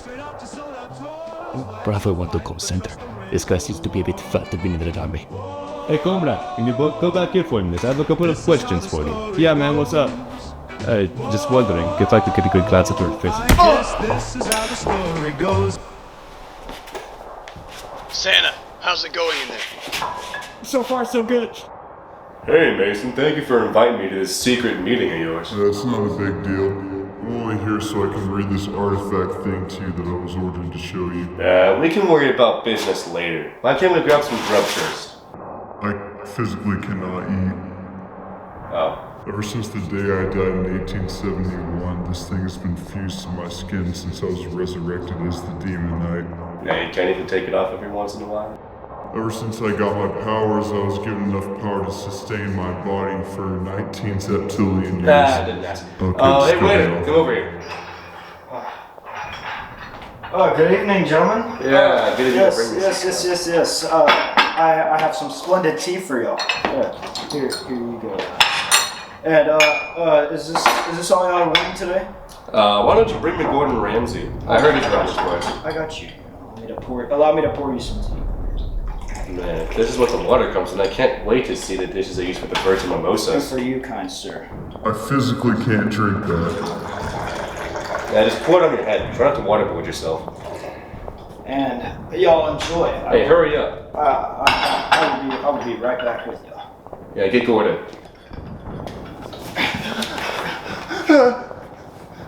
Bravo want to call center. This guy seems to be a bit fat to be in the Red Army. Hey comrade, can you both go back here for a minute? I have a couple of questions for you. Yeah man, what's up? Just wondering if I could get a good glance at your face. This is how the story goes. Santa, how's it going in there? So far so good. Hey Mason, thank you for inviting me to this secret meeting of yours. That's not a big deal. I'm only here so I can read this artifact thing to you that I was ordered to show you. We can worry about business later. Why can't we grab some grub first? I physically cannot eat. Oh. Ever since the day I died in 1871, this thing has been fused to my skin since I was resurrected as the Demon Knight. Yeah, you can't even take it off every once in a while? Ever since I got my powers, I was given enough power to sustain my body for 19 septillion years. Nah, I didn't ask. Okay, hey, wait, come over here. Oh, good evening, gentlemen. Yeah, good evening. Yes. I have some splendid tea for y'all. Yeah, here you go. And is this all y'all are winning today? Why don't you bring me Gordon Ramsay? I heard he's around this place. I got you. Allow me to pour you some tea. Man, this is what the water comes in. I can't wait to see the dishes I use for the birds and mimosas. Good for you, kind sir. I physically can't drink that. Yeah, just pour it on your head. Try not to waterboard yourself. And y'all enjoy. Hey, hurry up. I will be right back with you. Yeah, get Gordon.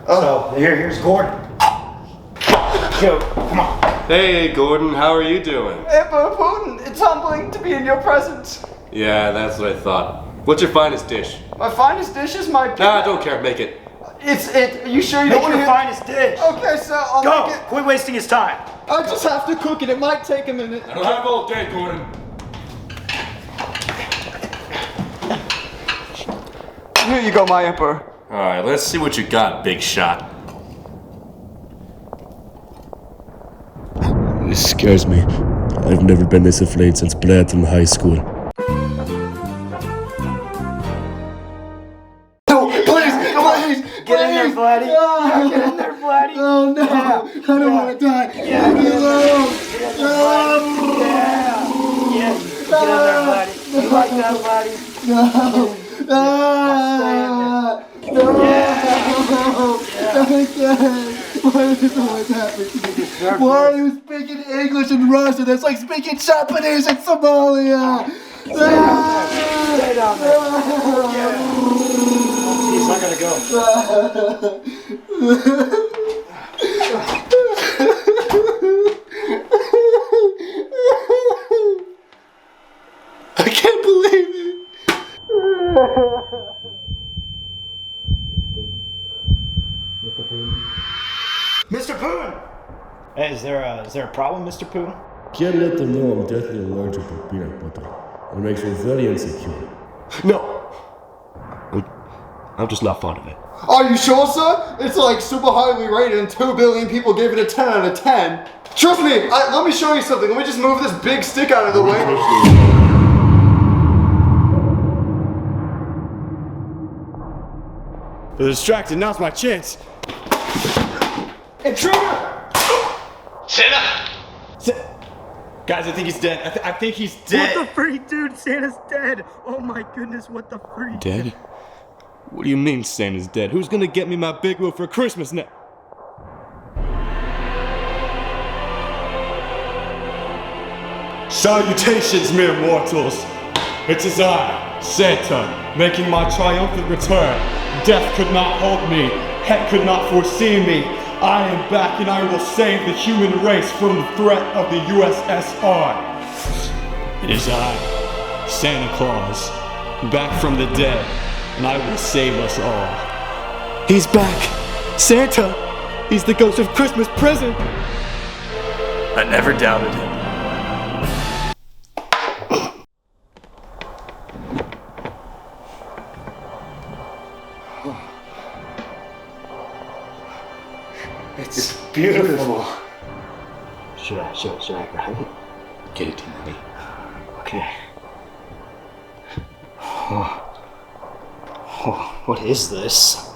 So, here's Gordon. Go, come on. Hey, Gordon, how are you doing? Emperor Putin, it's humbling to be in your presence. Yeah, that's what I thought. What's your finest dish? My finest dish is my... Nah, I don't care. Make it. You sure you don't want to Make your finest dish. Okay, so I'll make it... Quit wasting his time. I just have to cook it. It might take a minute. I don't have all day, Gordon. Here you go, my emperor. Alright, let's see what you got, big shot. This scares me. I've never been this afraid since Brad in high school. like that, Vladdy. No. No. No. I can't. Why is this always happening to me? Why are you speaking English in Russia? That's like speaking Japanese in Somalia. Stay down there. He's not gonna go. I can't believe it. Mr. Poon! Hey, is there a problem, Mr. Poon? Can't let them know I'm deathly allergic to peanut butter. It makes me very insecure. No. I'm just not fond of it. Are you sure, sir? It's like super highly rated and 2 billion people gave it a 10 out of 10. Trust me, let me show you something. Let me just move this big stick out of the way. They're distracted, now's my chance. Intruder! Santa! Guys, I think he's dead. I think he's dead. What the freak, dude? Santa's dead. Oh my goodness, what the freak? Dead? What do you mean Santa's dead? Who's gonna get me my big wheel for Christmas now? Salutations, mere mortals! It is I, Santa, making my triumphant return. Death could not hold me. Heck could not foresee me. I am back and I will save the human race from the threat of the USSR. It is I, Santa Claus, back from the dead, and I will save us all. He's back! Santa! He's the ghost of Christmas present! I never doubted him. It's beautiful. Should I grab it? Get it to me. Okay. Oh, what is this?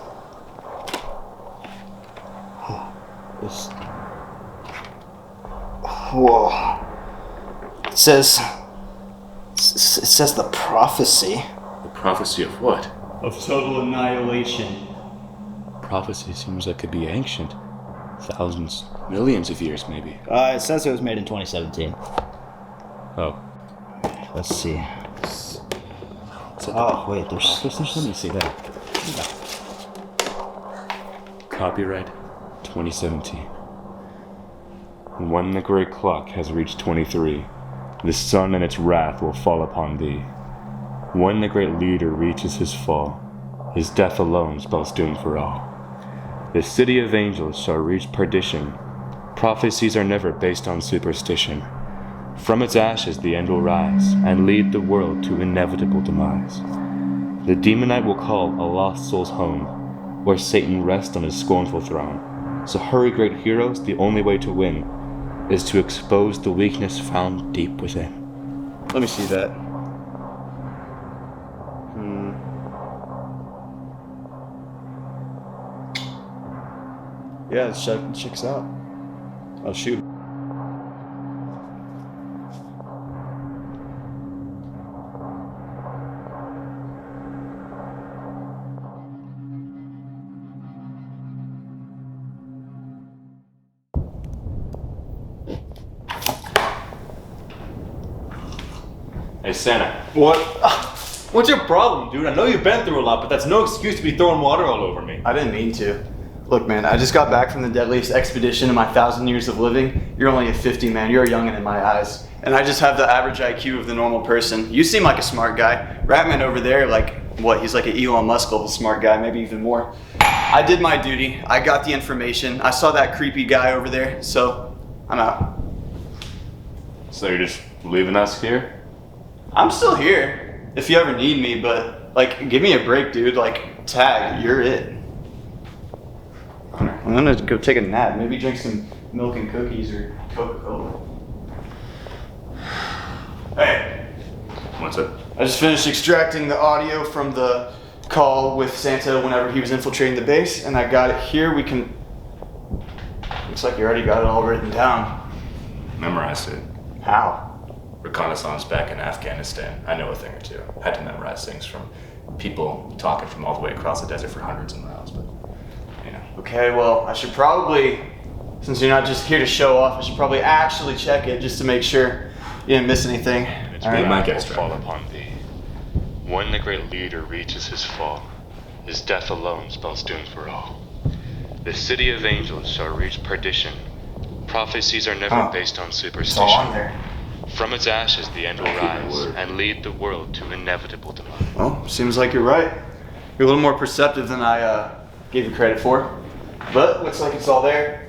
This. Whoa. It says the prophecy. The prophecy of what? Of total annihilation. Prophecy seems like it could be ancient. Thousands, millions of years, maybe. It says it was made in 2017. Oh. Let's see. Oh, wait, there's. Let me see that. Copyright 2017. When the great clock has reached 23, the sun and its wrath will fall upon thee. When the great leader reaches his fall, his death alone spells doom for all. The city of angels shall reach perdition. Prophecies are never based on superstition. From its ashes the end will rise, and lead the world to inevitable demise. The demonite will call a lost soul's home, where Satan rests on his scornful throne. So hurry, great heroes, the only way to win is to expose the weakness found deep within. Let me see that. Yeah, it checks out. Oh, shoot. Hey, Santa. What? What's your problem, dude? I know you've been through a lot, but that's no excuse to be throwing water all over me. I didn't mean to. Look, man, I just got back from the deadliest expedition in my 1,000 years of living. You're only a 50, man. You're a youngin' in my eyes. And I just have the average IQ of the normal person. You seem like a smart guy. Ratman over there, like, what? He's like an Elon Musk level smart guy, maybe even more. I did my duty. I got the information. I saw that creepy guy over there, so I'm out. So you're just leaving us here? I'm still here, if you ever need me, but, like, give me a break, dude. Like, tag, you're it. I'm gonna go take a nap. Maybe drink some milk and cookies or Coca-Cola. Hey. What's up? I just finished extracting the audio from the call with Santa whenever he was infiltrating the base, and I got it here. We can... Looks like you already got it all written down. Memorized it. How? reconnaissance back in Afghanistan. I know a thing or two. Had to memorize things from people talking from all the way across the desert for hundreds of miles, but you know. Okay, well, I should probably, since you're not just here to show off, I should probably actually check it just to make sure you didn't miss anything. Its wrath will fall upon thee. When the great leader reaches his fall, his death alone spells doom for all. The city of angels shall reach perdition. Prophecies are never based on superstition. It's all on there. From its ashes the end will rise and lead the world to inevitable demise. Well, seems like you're right. You're a little more perceptive than I gave you credit for. But looks like it's all there.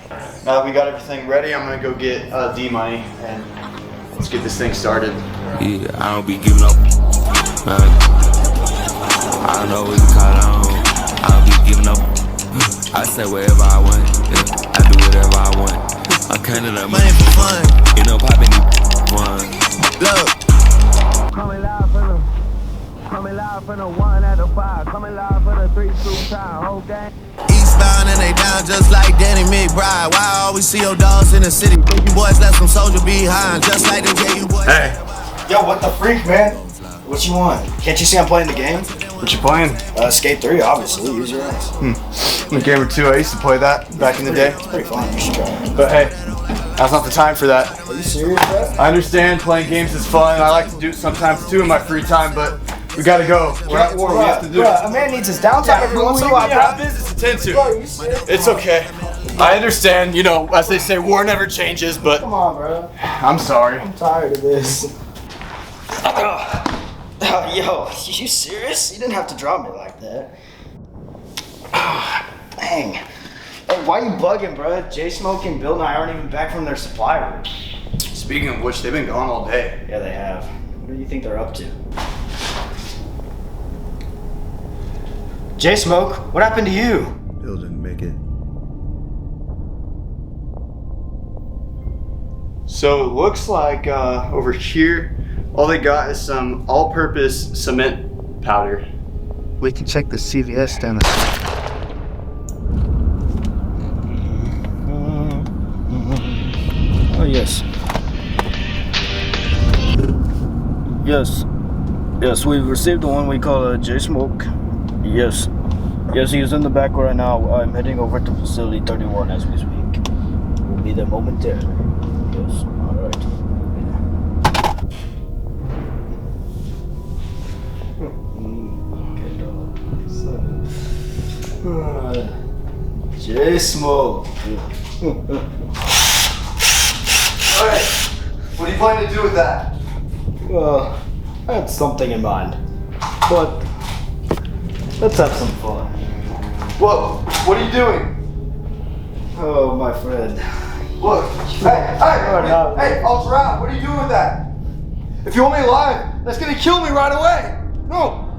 Now that we got everything ready, I'm gonna go get D money and let's get this thing started. Yeah, I don't be giving up. I know we can call on. I don't be giving up. I say whatever I want. Yeah, I do whatever I want. I counted up money for fun. You know, popping one. Look. Coming live for the 1 out of 5. Coming live for the 3-2 time. Whole gang. Eastbound and they down just like Danny McBride. Why I always see your dogs in the city? You boys left some soldier behind, just like the J. You boys. Hey. Yo, what the freak, man? What you want? Can't you see I'm playing the game? What you playing? Skate 3, obviously. Use your ass. The Gamer 2, I used to play that back in the day. It's pretty fun. You should try it. But hey, now's not the time for that. Are you serious, bro? I understand playing games is fun. I like to do it sometimes too in my free time, but we gotta go. We're at war. We have to do it. A man needs his downtime every once in a while, have business to tend to. It's okay. I understand, you know, as they say, war never changes, but come on, bro. I'm sorry. I'm tired of this. Yo, you serious? You didn't have to drop me like that. Dang. Hey, why you bugging, bro? J-Smoke and Bill and I aren't even back from their supply room. Speaking of which, they've been gone all day. Yeah, they have. What do you think they're up to? J-Smoke, what happened to you? Bill didn't make it. So it looks like over here, all they got is some all-purpose cement powder. We can check the CVS down the street. Oh, yes. Yes, we've received the one we call J-Smoke. Yes, he is in the back right now. I'm heading over to facility 31 as we speak. We'll be there momentarily. Yes, alright. J-Smoke. Alright, what do you plan to do with that? Well, I had something in mind, but let's have some fun. Whoa, what are you doing? Oh, my friend. Look, hey, Ultra Round, what are you doing with that? If you want me alive, that's gonna kill me right away. No.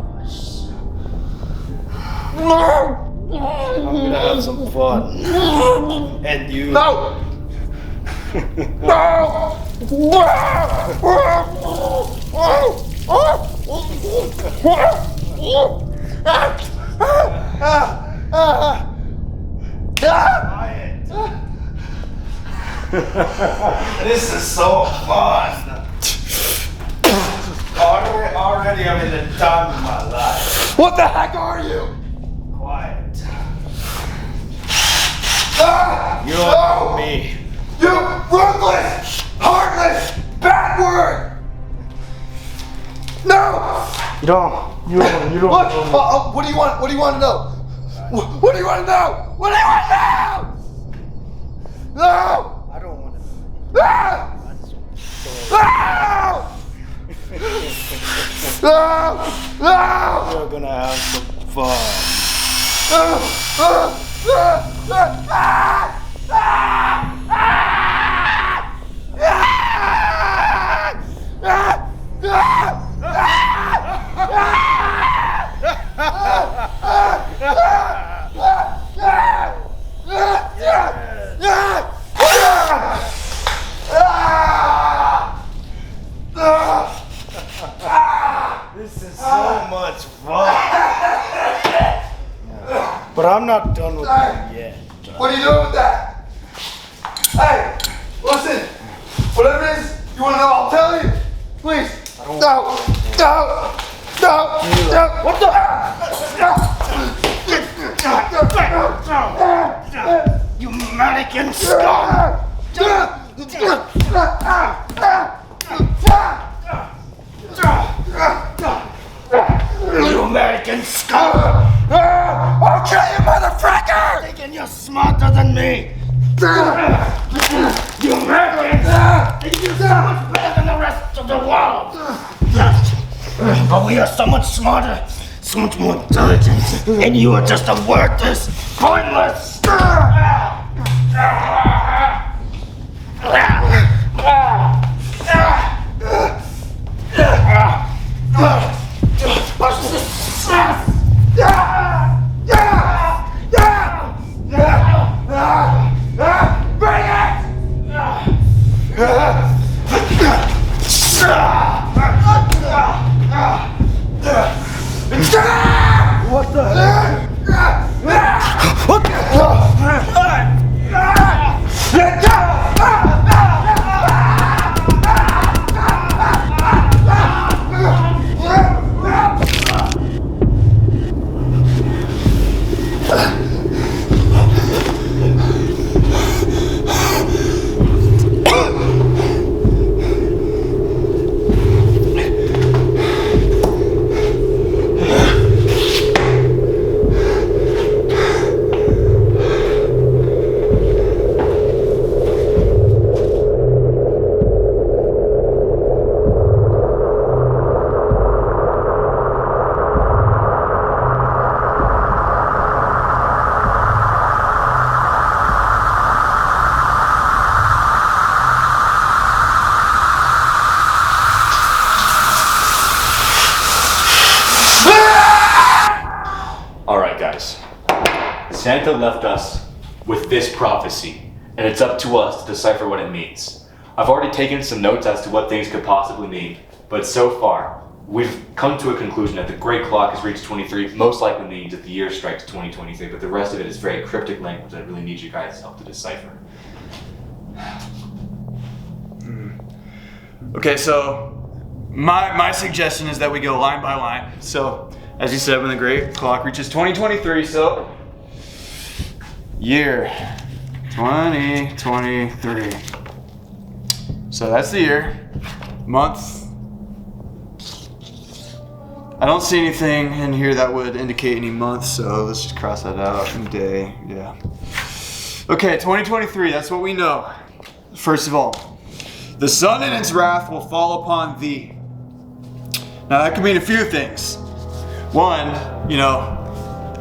I'm gonna have some fun. And you. No! No! This is so fun. Already I'm in the time of my life. What the heck are you? Quiet. Ah! You don't know me. You ruthless, heartless, backward! No! You don't. What? What do you want? What do you want to know? What do you want to know? What do you want to know? No! I don't want to. Ah! Ah! No! No! We're gonna have some fun. This is so much fun. But I'm not done with it yet. What are you doing with that? Hey, listen. Whatever it is, You wanna know? I'll tell you. Please. No. What the? You mannequin scum! You American scum! I'll kill you, motherfucker! Thinking you're smarter than me! You Americans think you're so much better than the rest of the world! But we are so much smarter, so much more intelligent, and you are just a worthless, pointless... Bring it! What the heck? What the Alright guys, Santa left us with this prophecy, and it's up to us to decipher what it means. I've already taken some notes as to what things could possibly mean, but so far, we've come to a conclusion that the great clock has reached 23, most likely means that the year strikes 2023, but the rest of it is very cryptic language that I really need you guys' help to decipher. Okay, so my suggestion is that we go line by line. So, as you said, when the great clock reaches 2023, so year 2023. So that's the year. Month. I don't see anything in here that would indicate any month, so let's just cross that out. And day, yeah. Okay, 2023, that's what we know. First of all, the sun in its wrath will fall upon thee. Now that could mean a few things. One,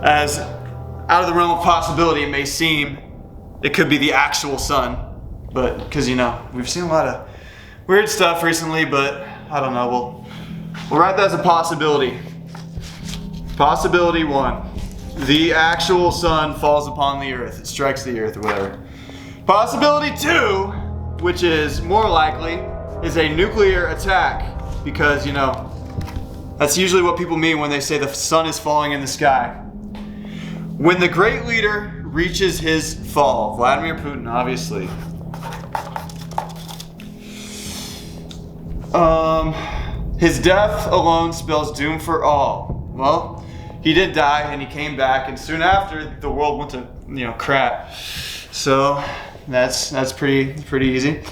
as out of the realm of possibility it may seem, it could be the actual sun. But, because, we've seen a lot of weird stuff recently, but I don't know, we'll write that as a possibility. Possibility one, the actual sun falls upon the earth. It strikes the earth or whatever. Possibility two, which is more likely, is a nuclear attack. Because, that's usually what people mean when they say the sun is falling in the sky. When the great leader reaches his fall, Vladimir Putin, obviously. His death alone spells doom for all. Well, he did die and he came back, and soon after the world went to, crap. So that's pretty easy.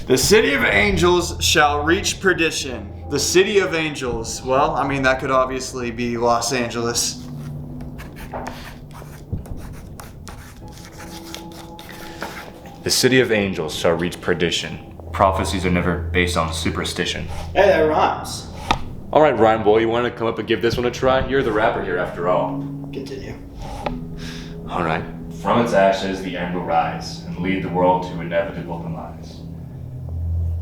The city of angels shall reach perdition. The city of angels. Well, that could obviously be Los Angeles. The city of angels shall reach perdition. Prophecies are never based on superstition. Hey, that rhymes. Alright, Rhyme Boy, you want to come up and give this one a try? You're the rapper here after all. Continue. Alright. From its ashes the end will rise, and lead the world to inevitable demise.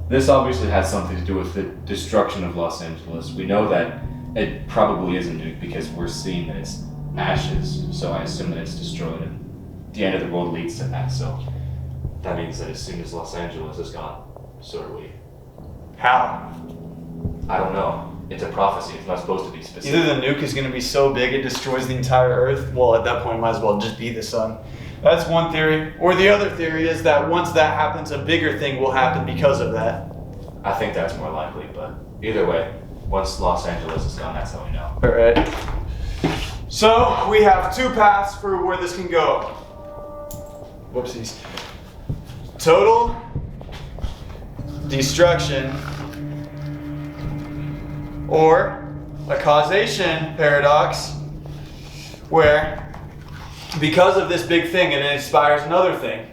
This obviously has something to do with the destruction of Los Angeles. We know that it probably isn't nuked because we're seeing that it's ashes, so I assume that it's destroyed, and the end of the world leads to that, so that means that as soon as Los Angeles is gone, so are we. How? I don't know. It's a prophecy. It's not supposed to be specific. Either the nuke is going to be so big it destroys the entire Earth. Well, at that point, it might as well just be the sun. That's one theory. Or the other theory is that once that happens, a bigger thing will happen because of that. I think that's more likely, but either way, once Los Angeles is gone, that's how we know. Alright. So, we have two paths for where this can go. Whoopsies. Total destruction or a causation paradox where because of this big thing it inspires another thing.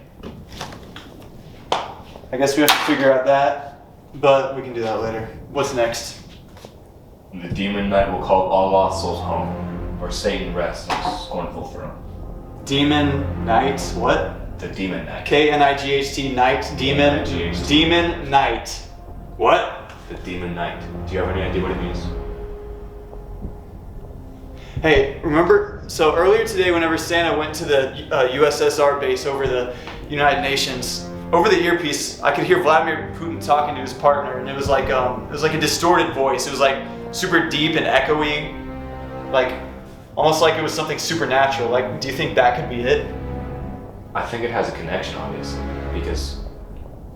I guess we have to figure out that, but we can do that later. What's next? The Demon Knight will call all lost souls home, where Satan rests on his scornful throne. Demon Knight, what? The Demon Knight. K-N-I-G-H-T, Knight, Demon, Demon Knight. What? The Demon Knight. Do you have any idea what it means? Hey, remember, so earlier today whenever Santa went to the USSR base over the United Nations, over the earpiece, I could hear Vladimir Putin talking to his partner, and it was like a distorted voice. It was like super deep and echoey, like almost like it was something supernatural. Like, do you think that could be it? I think it has a connection, obviously, because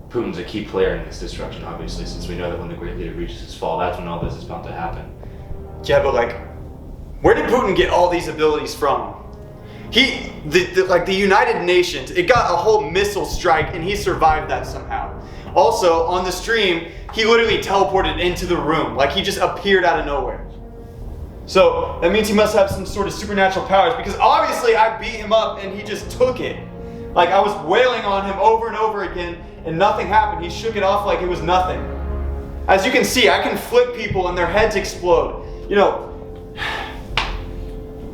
Putin's a key player in this destruction, obviously, since we know that when the Great Leader reaches his fall, that's when all this is about to happen. Yeah, but like, where did Putin get all these abilities from? The United Nations, it got a whole missile strike and he survived that somehow. Also, on the stream, he literally teleported into the room, like he just appeared out of nowhere. So, that means he must have some sort of supernatural powers, because obviously I beat him up and he just took it. Like, I was wailing on him over and over again and nothing happened. He shook it off like it was nothing. As you can see, I can flick people and their heads explode. You know,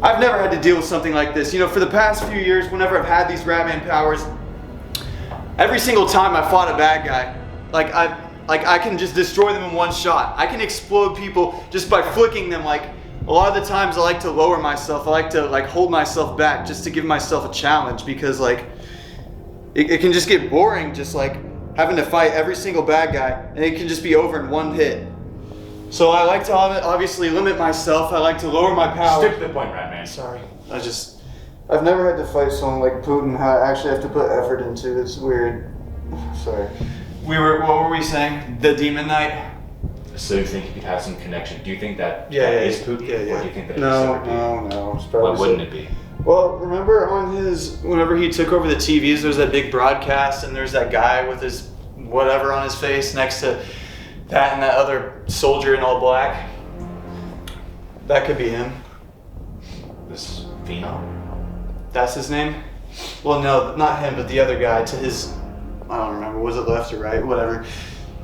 I've never had to deal with something like this. You know, for the past few years, whenever I've had these Ratman powers, every single time I fought a bad guy, I can just destroy them in one shot. I can explode people just by flicking them. Like, a lot of the times I like to lower myself. I like to hold myself back just to give myself a challenge, because like it can just get boring just like having to fight every single bad guy, and it can just be over in one hit. So I like to obviously limit myself. I like to lower my power. Stick to the point, Ratman. Sorry. I've never had to fight someone like Putin. I actually have to put effort into. It's weird. Sorry. What were we saying? The Demon Knight? So you think you could have some connection? Do you think that is Putin? Yeah. Or do you think that No. it's Why wouldn't it be? Well, remember whenever he took over the TVs, there was that big broadcast, and there's that guy with his whatever on his face next to that and that other soldier in all black. That could be him. This Phenom? That's his name? Well, no, not him, but the other guy to his, I don't remember, was it left or right? Whatever.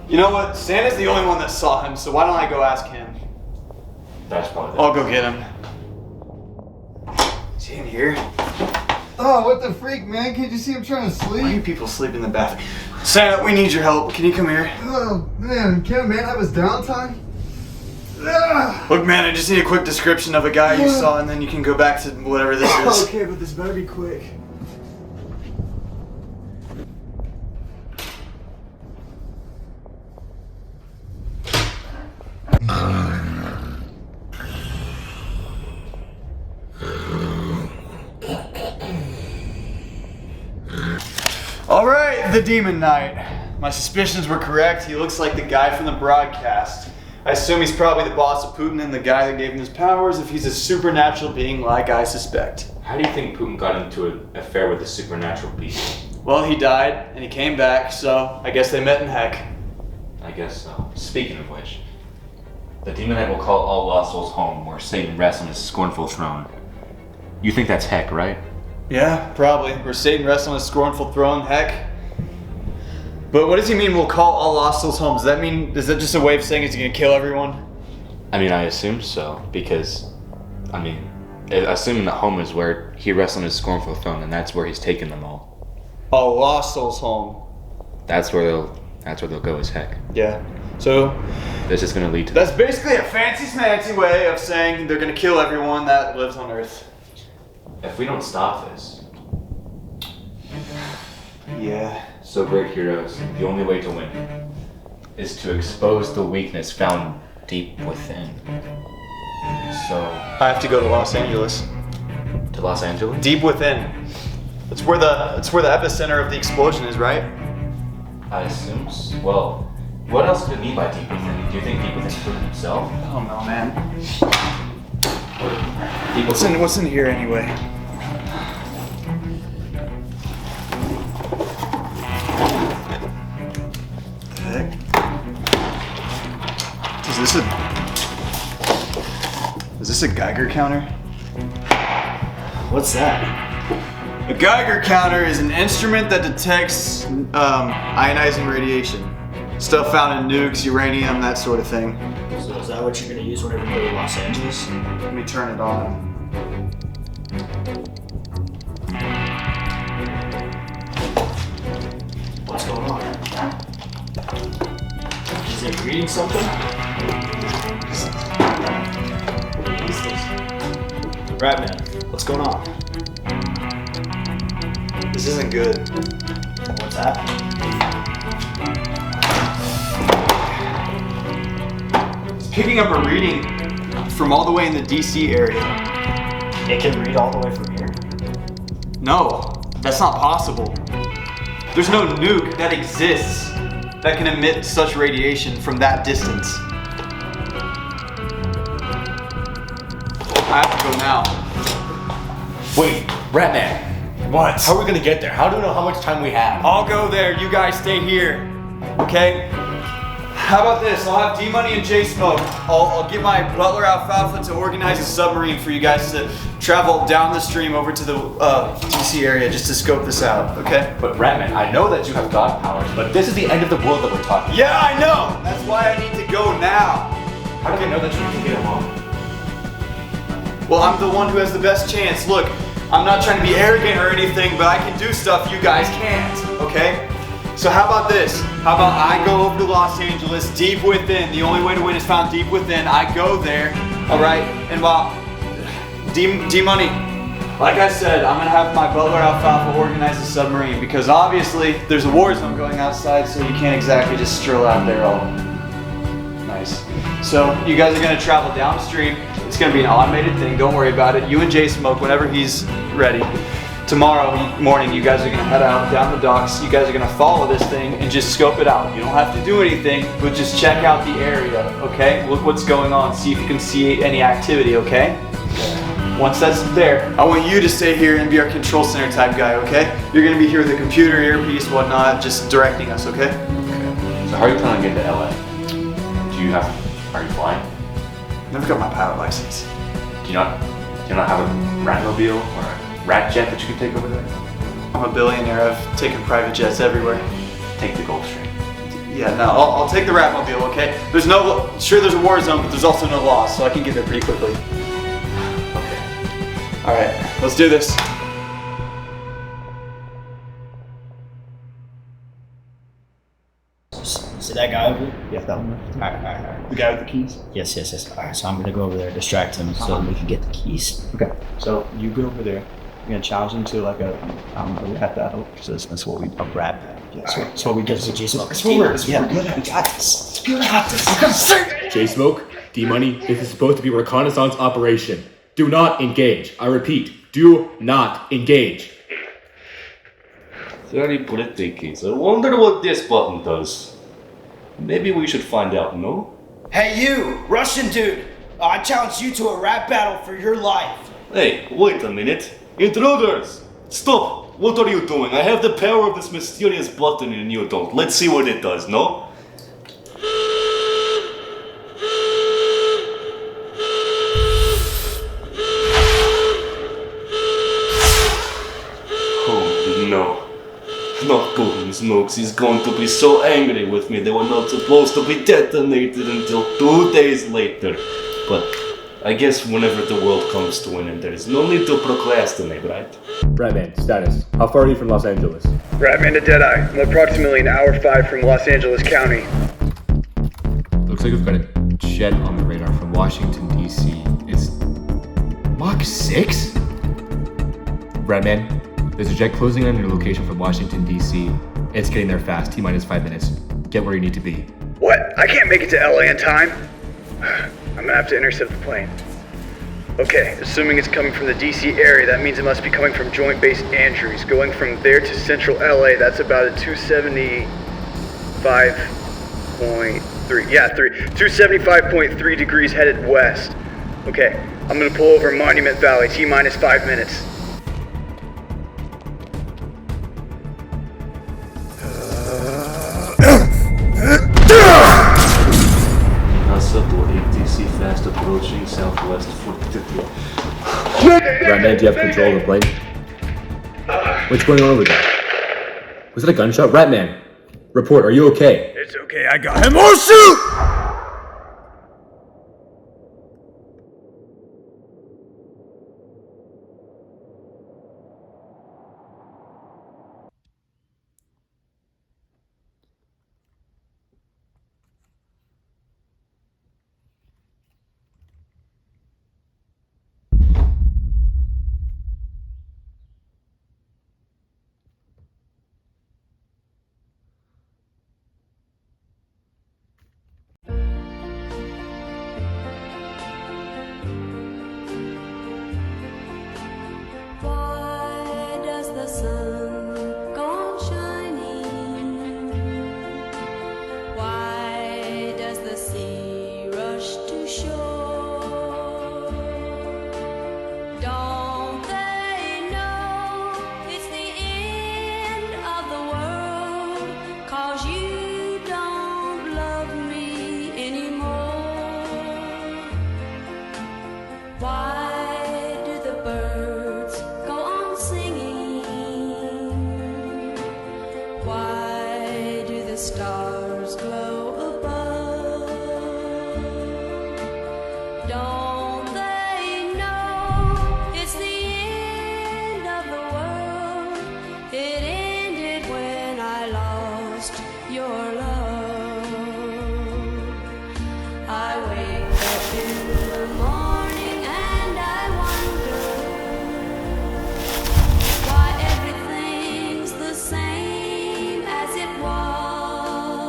You know what? Santa's the only one that saw him, so why don't I go ask him? That's probably I'll go get him. Is he in here? Oh, what the freak, man? Can't you see I'm trying to sleep? Why do people sleep in the bathroom? Santa, we need your help. Can you come here? Oh, man. Can't a man have his downtime? Look, man, I just need a quick description of a guy you saw, and then you can go back to whatever this is. Okay, but this better be quick. Alright, the Demon Knight. My suspicions were correct. He looks like the guy from the broadcast. I assume he's probably the boss of Putin and the guy that gave him his powers, if he's a supernatural being like I suspect. How do you think Putin got into an affair with a supernatural being? Well, he died, and he came back, so I guess they met in heck. I guess so. Speaking of which, the Demon Knight will call all lost souls home, where Satan rests on his scornful throne. You think that's heck, right? Yeah, probably. Where Satan rests on his scornful throne, heck. But what does he mean we'll call all lost souls home? Does that just a way of saying he's gonna kill everyone? I mean, I assume so, because, assuming that home is where he rests on his scornful throne, and that's where he's taken them all. All lost souls home. That's where they'll go as heck. Yeah. So this is gonna lead to that's basically a fancy way of saying they're gonna kill everyone that lives on Earth. If we don't stop this. Yeah. So great heroes, the only way to win is to expose the weakness found deep within. So I have to go to Los Angeles. To Los Angeles? Deep within. That's where the epicenter of the explosion is, right? I assume so. Well, What else could it mean by deep within? Do you think deep within Putin himself? I don't know, man. What's in here anyway? What the heck? Is this a Geiger counter? What's that? A Geiger counter is an instrument that detects ionizing radiation. Stuff found in nukes, uranium, that sort of thing. So is that what you're gonna use whenever you go to Los Angeles? Let me turn it on. What's going on? Is it reading something? What is this? Ratman, what's going on? This isn't good. What's happening? It's picking up a reading from all the way in the DC area. It can read all the way from here? No, that's not possible. There's no nuke that exists that can emit such radiation from that distance. I have to go now. Wait, Ratman. What? How are we gonna get there? How do we know how much time we have? I'll go there. You guys stay here. Okay? How about this? I'll have D-Money and J-Smoke. I'll get my butler Alfalfa to organize a submarine for you guys to travel down the stream over to the DC area just to scope this out, okay? But Ratman, I know that you have god powers, but this is the end of the world that we're talking about. Yeah, I know! That's why I need to go now. How do we know that you can get along? Well, I'm the one who has the best chance. Look, I'm not trying to be arrogant or anything, but I can do stuff you guys can't, okay? So how about this? How about I go over to Los Angeles, deep within. The only way to win is found deep within. I go there, all right? And while D-Money, like I said, I'm gonna have my butler Alfalfa organize a submarine because obviously there's a war zone going outside, so you can't exactly just stroll out there all nice. So you guys are gonna travel downstream. It's gonna be an automated thing, don't worry about it. You and Jay Smoke, whenever he's ready. Tomorrow morning, you guys are gonna head out down the docks. You guys are gonna follow this thing and just scope it out. You don't have to do anything, but just check out the area, okay? Look what's going on, see if you can see any activity, okay? Once that's there, I want you to stay here and be our control center type guy, okay? You're gonna be here with the computer, earpiece, whatnot, just directing us, okay? Okay. So how are you planning to get to LA? Are you flying? Never got my pilot license. Do you not have a Ratmobile or a rat jet that you can take over there? I'm a billionaire. I've taken private jets everywhere. Take the Gulfstream. Yeah, no, I'll take the Ratmobile, okay? There's a war zone, but there's also no laws, so I can get there pretty quickly. Okay. All right, let's do this. See that guy over there? Yeah, that one. Alright. The guy with the keys? Yes. Alright, so I'm gonna go over there, distract him so we can get the keys. Okay. So you go over there. You're gonna challenge him to like a rap battle. So that's what we a rap battle. Yeah, so we get to J-Smoke. That's what we're good at. We got this. We got this. I'm gonna say J-Smoke, D-Money, this is supposed to be a reconnaissance operation. Do not engage. I repeat, do not engage. Very pretty, kids. I wonder what this button does. Maybe we should find out, no? Hey you, Russian dude! I challenge you to a rap battle for your life. Hey, wait a minute. Intruders! Stop! What are you doing? I have the power of this mysterious button and you don't. Let's see what it does, no? Oh no. Not Putin smokes. He's going to be so angry with me. They were not supposed to be detonated until 2 days later. But I guess whenever the world comes to an end, there is no need to procrastinate, right? Ratman, status. How far are you from Los Angeles? Ratman to Deadeye. I'm approximately an hour 5 from Los Angeles County. Looks like we've got a jet on the radar from Washington, D.C. It's Mach 6? Ratman, there's a jet closing on your location from Washington, D.C. It's getting there fast. T-minus 5 minutes. Get where you need to be. What? I can't make it to LA in time? I'm gonna have to intercept the plane. Okay, assuming it's coming from the DC area, that means it must be coming from Joint Base Andrews. Going from there to central LA, that's about a 275 275.3. Yeah, 275.3 degrees headed west. Okay, I'm gonna pull over Monument Valley, T-minus 5 minutes. Possible ATC fast approaching southwest 450. Ratman, do you have control of the plane? What's going on over there? Was it a gunshot? Ratman, report, are you okay? It's okay, I got him. Oh shoot! Why does the sun go on shining? Why does the sea rush to shore? Don't they know it's the end of the world? 'Cause you don't love me anymore. Why do the birds go on singing? Why do the stars glow above? Don't they know it's the end of the world? It ended when I lost your love. I wake up in the morning and I wonder why everything's the same as it was.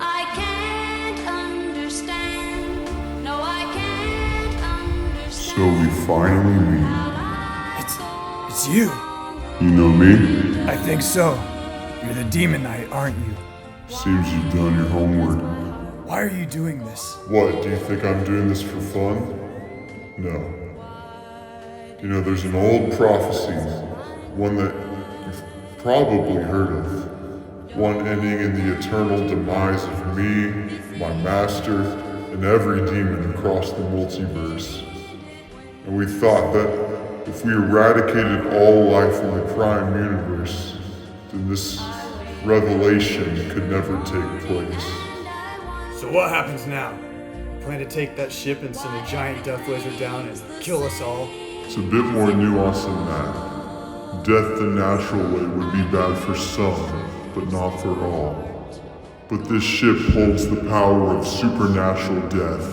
I can't understand. No, I can't understand. So we finally meet. It's you. You know me? I think so. You're the Demon Knight, aren't you? Seems you've done your homework. Why are you doing this? What, do you think I'm doing this for fun? No. You know, there's an old prophecy, one that you've probably heard of. One ending in the eternal demise of me, my master, and every demon across the multiverse. And we thought that if we eradicated all life in the crime universe, then this revelation could never take place. So what happens now? You plan to take that ship and send a giant death laser down and kill us all? It's a bit more nuanced than that. Death the natural way would be bad for some, but not for all. But this ship holds the power of supernatural death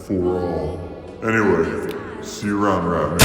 for all. Anyway, see you around, Ratman.